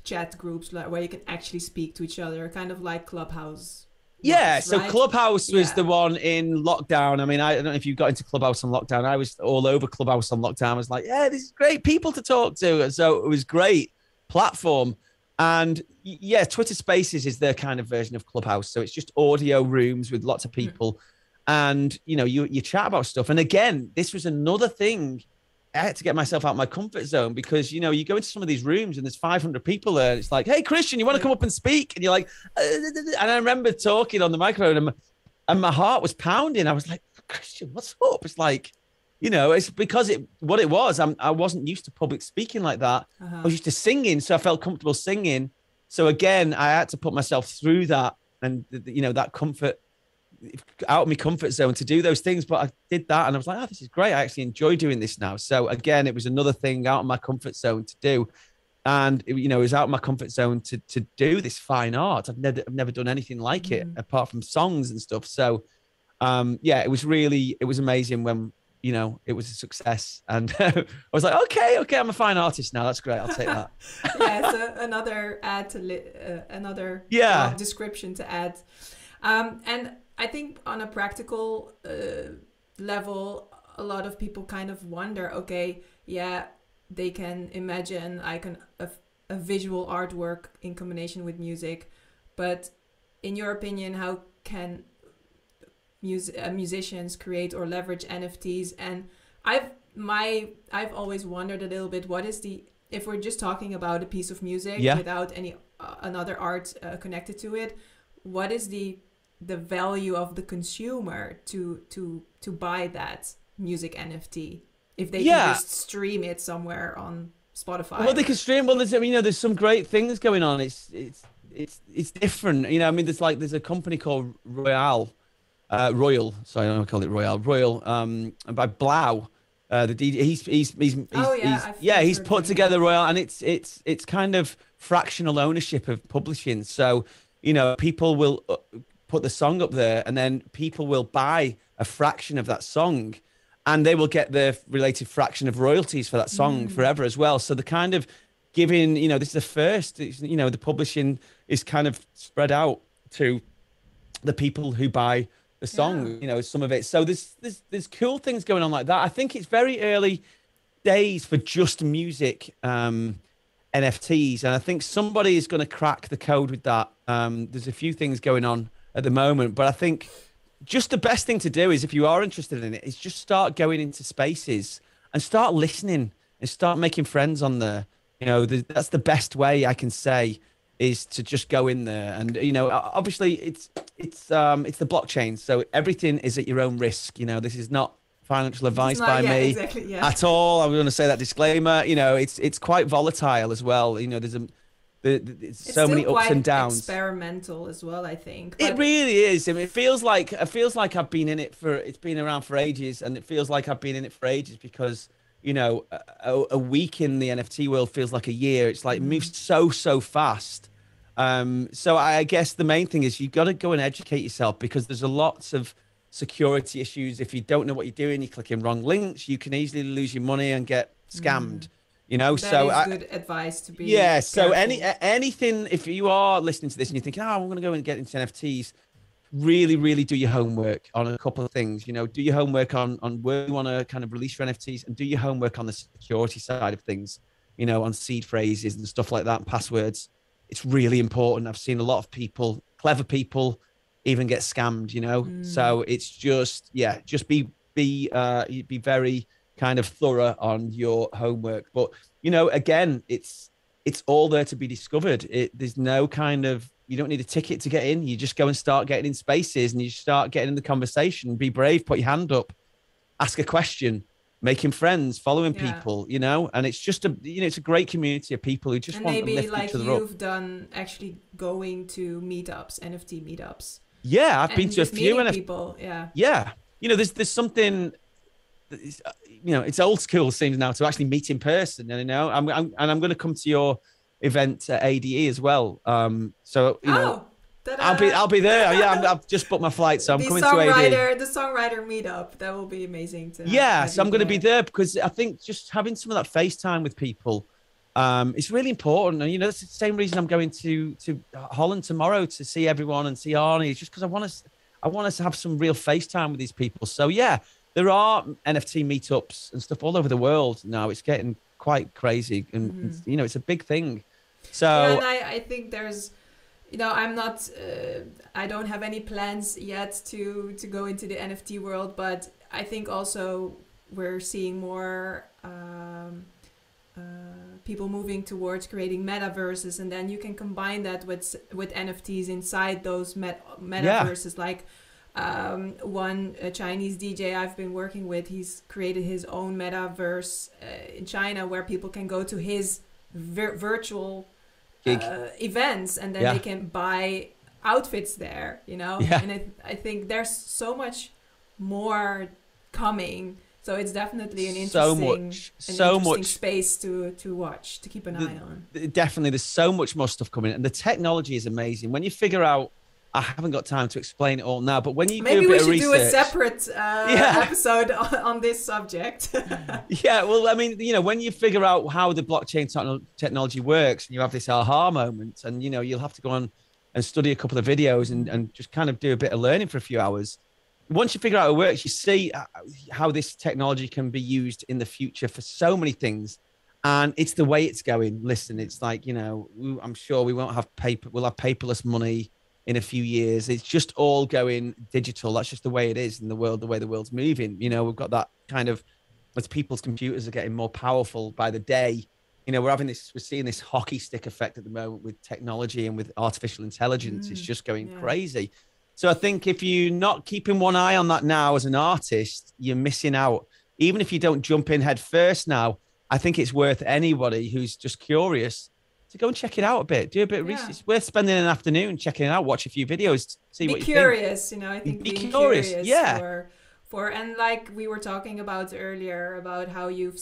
chat groups where you can actually speak to each other, kind of like Clubhouse. Yeah, so right? Clubhouse was the one in lockdown. I mean, I don't know if you got into Clubhouse on lockdown. I was all over Clubhouse on lockdown. I was like, yeah, this is great people to talk to. And so it was great platform. And yeah, Twitter Spaces is their kind of version of Clubhouse. So it's just audio rooms with lots of people. And, you know, you chat about stuff. And again, this was another thing. I had to get myself out of my comfort zone because, you know, you go into some of these rooms and there's 500 people there. And it's like, hey, Christian, you want to come up and speak? And you're like, and I remember talking on the microphone and my heart was pounding. I was like, Christian, what's up? It's like, you know, it's because what it was, I wasn't used to public speaking like that. I was used to singing. So I felt comfortable singing. So again, I had to put myself through that and, you know, that comfort, out of my comfort zone to do those things. But I did that and I was like, oh, this is great. I actually enjoy doing this now. So again, it was another thing out of my comfort zone to do. And, you know, it was out of my comfort zone to do this fine art. I've never done anything like it apart from songs and stuff. So yeah, it was amazing when, you know, it was a success. And I was like, okay, I'm a fine artist now. That's great. I'll take that. Yeah, so another add to another description to add. And I think on a practical level, a lot of people kind of wonder, okay, yeah, they can imagine a visual artwork in combination with music. But in your opinion, how can musicians create or leverage NFTs? And I've always wondered a little bit, if we're just talking about a piece of music without any another art connected to it, what is the value of the consumer to buy that music NFT if they can just stream it somewhere on Spotify? Well, they can stream. Well, there's some great things going on. It's different. You know, I mean, there's a company called Royal. Sorry, I don't call it Royal. By Blau. The DJ, he's put together Royal, and it's kind of fractional ownership of publishing. So, you know, people will put the song up there and then people will buy a fraction of that song and they will get the related fraction of royalties for that song forever as well. So the kind of giving, you know, this is the first, you know, the publishing is kind of spread out to the people who buy the song, you know, some of it. So there's cool things going on like that. I think it's very early days for just music NFTs. And I think somebody is going to crack the code with that. There's a few things going on at the moment, but I think just the best thing to do is, if you are interested in it, is just start going into spaces and start listening and start making friends on there. You know, that's the best way I can say, is to just go in there. And, you know, obviously it's the blockchain. So everything is at your own risk. You know, this is not financial advice by yeah, me exactly, yeah. at all. I'm going to say that disclaimer. You know, it's quite volatile as well. You know, there's It's so still many ups and quite downs. experimental as well, I think. It But really is. I mean, it feels like I've been in it for. It's been around for ages, and it feels like I've been in it for ages because you know a week in the NFT world feels like a year. It's like it moves so fast. So I guess the main thing is you got to go and educate yourself because there's a lots of security issues. If you don't know what you're doing, you're clicking wrong links, you can easily lose your money and get scammed. You know, that so is good advice to be yeah. So careful. anything, if you are listening to this and you're thinking, oh, I'm going to go and get into NFTs, really do your homework on a couple of things. You know, do your homework on where you want to kind of release your NFTs, and do your homework on the security side of things. You know, on seed phrases and stuff like that, and passwords. It's really important. I've seen a lot of people, clever people, even get scammed. You know, so it's just just be very kind of thorough on your homework. But you know, again, it's all there to be discovered. There's no kind of, you don't need a ticket to get in. You just go and start getting in spaces, and you start getting in the conversation. Be brave, put your hand up, ask a question, making friends, following people, you know. And it's just it's a great community of people who just And want to maybe lift like each other up. you've done actually going to meetups, NFT meetups. Yeah, I've been And to a just few meeting people, yeah. yeah. You know, there's something that is, you know, it's old school seems now to actually meet in person. And you know, I'm going to come to your event at ADE as well. So you know, I'll be there. Yeah, I've just booked my flight, so I'm coming to ADE. The songwriter meetup. That will be amazing to Yeah, have so you I'm going to be there. there because I think just having some of that FaceTime with people, it's really important. And you know, that's the same reason I'm going to Holland tomorrow to see everyone and see Arnie. It's just because I want us to have some real FaceTime with these people. So yeah, there are NFT meetups and stuff all over the world now. It's getting quite crazy, and you know, it's a big thing. So Yeah, and I think there's, you know, I'm not, I don't have any plans yet to go into the NFT world, but I think also we're seeing more people moving towards creating metaverses, and then you can combine that with NFTs inside those metaverses. Like one Chinese DJ I've been working with, he's created his own metaverse in China where people can go to his virtual events, and then they can buy outfits there, you know. And I think there's so much more coming, so it's definitely an interesting space to watch, to keep an eye on. Definitely, there's so much more stuff coming, and the technology is amazing. When you figure out, I haven't got time to explain it all now, but when you do a bit of research, maybe we should do a separate episode on this subject. Yeah, well, I mean, you know, when you figure out how the blockchain technology works, and you have this aha moment, and you know, you'll have to go on and study a couple of videos and just kind of do a bit of learning for a few hours. Once you figure out how it works, you see how this technology can be used in the future for so many things. And it's the way it's going. Listen, it's like, you know, I'm sure we won't have paper. We'll have paperless money in a few years. It's just all going digital. That's just the way it is in the world, the way the world's moving. You know, we've got that kind of, as people's computers are getting more powerful by the day, you know, we're seeing this hockey stick effect at the moment with technology and with artificial intelligence. It's just going crazy. So I think if you're not keeping one eye on that now as an artist, you're missing out. Even if you don't jump in head first now, I think it's worth anybody who's just curious to go and check it out a bit. Do a bit of research. It's worth spending an afternoon checking it out, watch a few videos, see what you think. Be curious, you know, I think being curious yeah. And like we were talking about earlier, about how you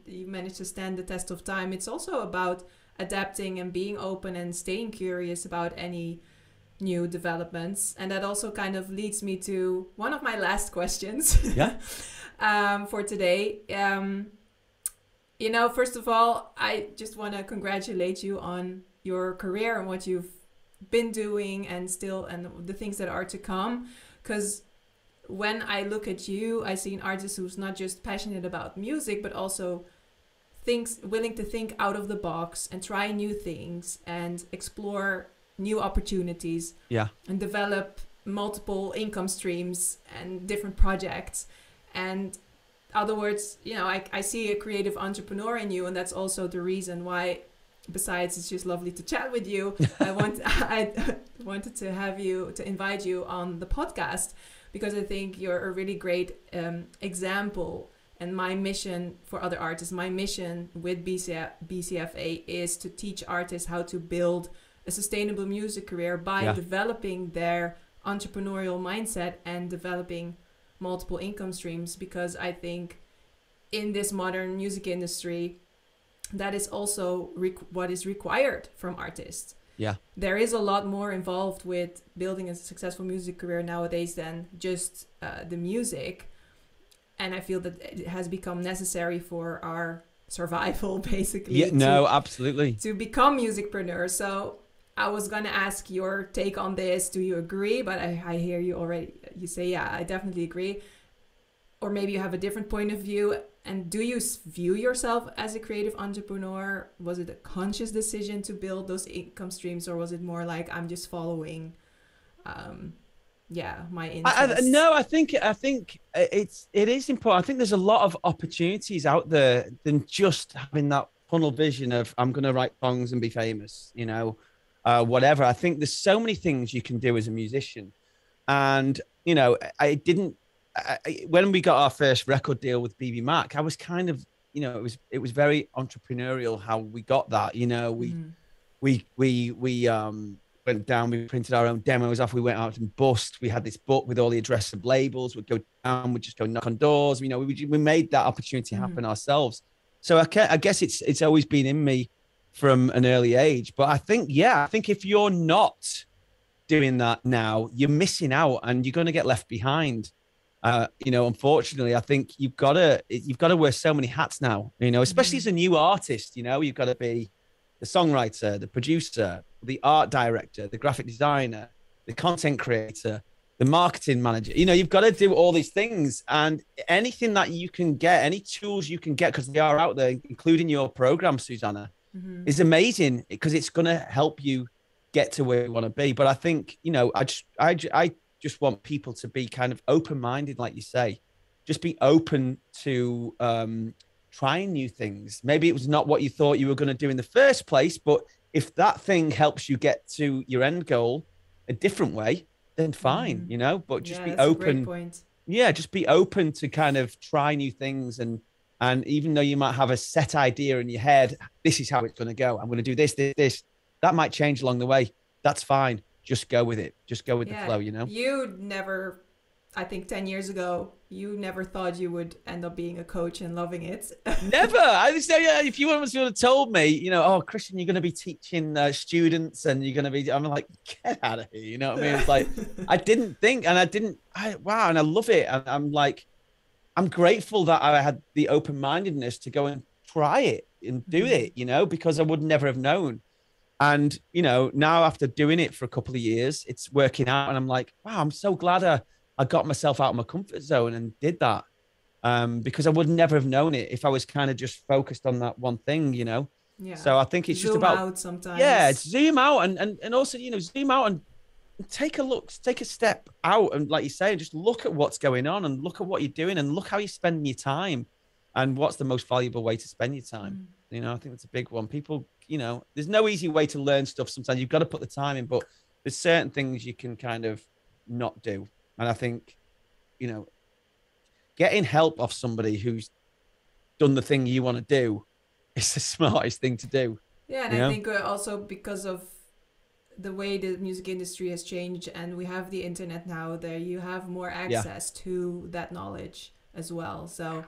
managed to stand the test of time. It's also about adapting and being open and staying curious about any new developments. And that also kind of leads me to one of my last questions for today. You know, first of all, I just want to congratulate you on your career and what you've been doing and the things that are to come. Because when I look at you, I see an artist who's not just passionate about music, but also willing to think out of the box and try new things and explore new opportunities and develop multiple income streams and different projects. And other words, you know, I see a creative entrepreneur in you, and that's also the reason why, besides it's just lovely to chat with you, I wanted to invite you on the podcast. because I think you're a really great example. And my mission for other artists, my mission with BCFA is to teach artists how to build a sustainable music career by developing their entrepreneurial mindset and developing multiple income streams, because I think in this modern music industry, that is also what is required from artists. Yeah. There is a lot more involved with building a successful music career nowadays than just the music. And I feel that it has become necessary for our survival, basically. Yeah, no, absolutely. To become musicpreneurs. So I was going to ask your take on this. Do you agree? But I hear you already. You say, yeah, I definitely agree. Or maybe you have a different point of view. And do you view yourself as a creative entrepreneur? Was it a conscious decision to build those income streams? Or was it more like, I'm just following my interests? No, I think it is important. I think there's a lot of opportunities out there than just having that tunnel vision of I'm going to write songs and be famous, whatever. I think there's so many things you can do as a musician. And, when we got our first record deal with BB Mac, I was kind of, it was very entrepreneurial how we got that. We went down, we printed our own demos off, we went out and bussed. We had this book with all the addresses of labels. We'd go down, we'd just go knock on doors. We made that opportunity happen ourselves. So I guess it's always been in me from an early age. But I think if you're not doing that now, you're missing out and you're going to get left behind. Unfortunately, I think you've got to wear so many hats now, especially as a new artist. You've got to be the songwriter, the producer, the art director, the graphic designer, the content creator, the marketing manager. You've got to do all these things, and anything that you can get, any tools you can get, because they are out there, including your program, Susanna, is amazing, because it's going to help you get to where you want to be. But I think, I just want people to be kind of open-minded, like you say, just be open to trying new things. Maybe it was not what you thought you were going to do in the first place, but if that thing helps you get to your end goal a different way, then fine, but just be open. A great point. Yeah, just be open to kind of try new things. And even though you might have a set idea in your head, this is how it's going to go. I'm going to do this. That might change along the way. That's fine. Just go with it. Just go with the flow, You never, I think 10 years ago, you never thought you would end up being a coach and loving it. Never. I just say, if you would have told me, oh, Christian, you're going to be teaching students and you're going to be, I'm like, get out of here. You know what I mean? It's like, I didn't think, and and I love it. And I'm like, I'm grateful that I had the open-mindedness to go and try it and do it, because I would never have known. And, now after doing it for a couple of years, it's working out. And I'm like, wow, I'm so glad I got myself out of my comfort zone and did that, because I would never have known it if I was kind of just focused on that one thing, Yeah. So I think it's just about out sometimes. Yeah, zoom out and also, zoom out and take a look, take a step out. And like you say, just look at what's going on and look at what you're doing and look how you're spending your time and what's the most valuable way to spend your time. I think that's a big one. People, there's no easy way to learn stuff. Sometimes you've got to put the time in, but there's certain things you can kind of not do. And I think, getting help off somebody who's done the thing you want to do is the smartest thing to do. Yeah, and I think also because of the way the music industry has changed and we have the internet now, there you have more access to that knowledge as well. So,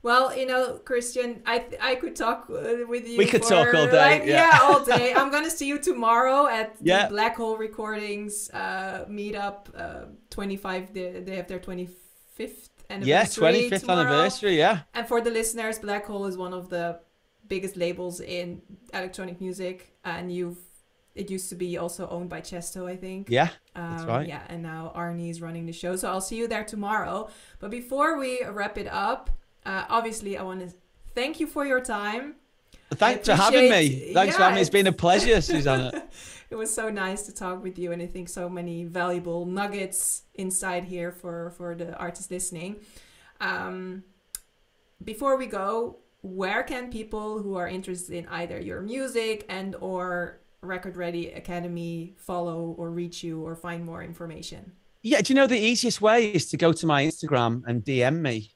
well, Christian, I could talk with you. We could talk all day. All day. I'm going to see you tomorrow at the Black Hole Recordings meetup. They have their 25th anniversary. Yeah, 25th tomorrow. Anniversary, yeah. And for the listeners, Black Hole is one of the biggest labels in electronic music. And it used to be also owned by Chesto, I think. Yeah, that's right. Yeah, and now Arnie is running the show. So I'll see you there tomorrow. But before we wrap it up, obviously, I want to thank you for your time. Thanks for having me. Thanks for having me. It's been a pleasure, Susanna. It was so nice to talk with you, and I think so many valuable nuggets inside here for the artists listening. Before we go, where can people who are interested in either your music and or Record Ready Academy follow or reach you or find more information? Yeah, do you know the easiest way is to go to my Instagram and DM me,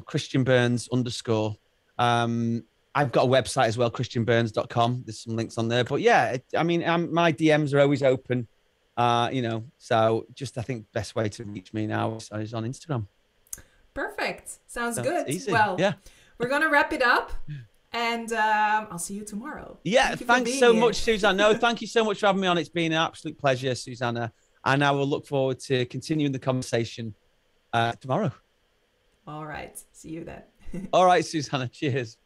Christian Burns _ I've got a website as well, christianburns.com. There's some links on there. But yeah, my DMs are always open. So just I think best way to reach me now is on Instagram. Perfect. Sounds So good. easy. Well, yeah. We're going to wrap it up. And I'll see you tomorrow. Yeah, thanks so much, Susanna. No, thank you so much for having me on. It's been an absolute pleasure, Susanna. And I will look forward to continuing the conversation tomorrow. All right. See you then. All right, Susanna. Cheers.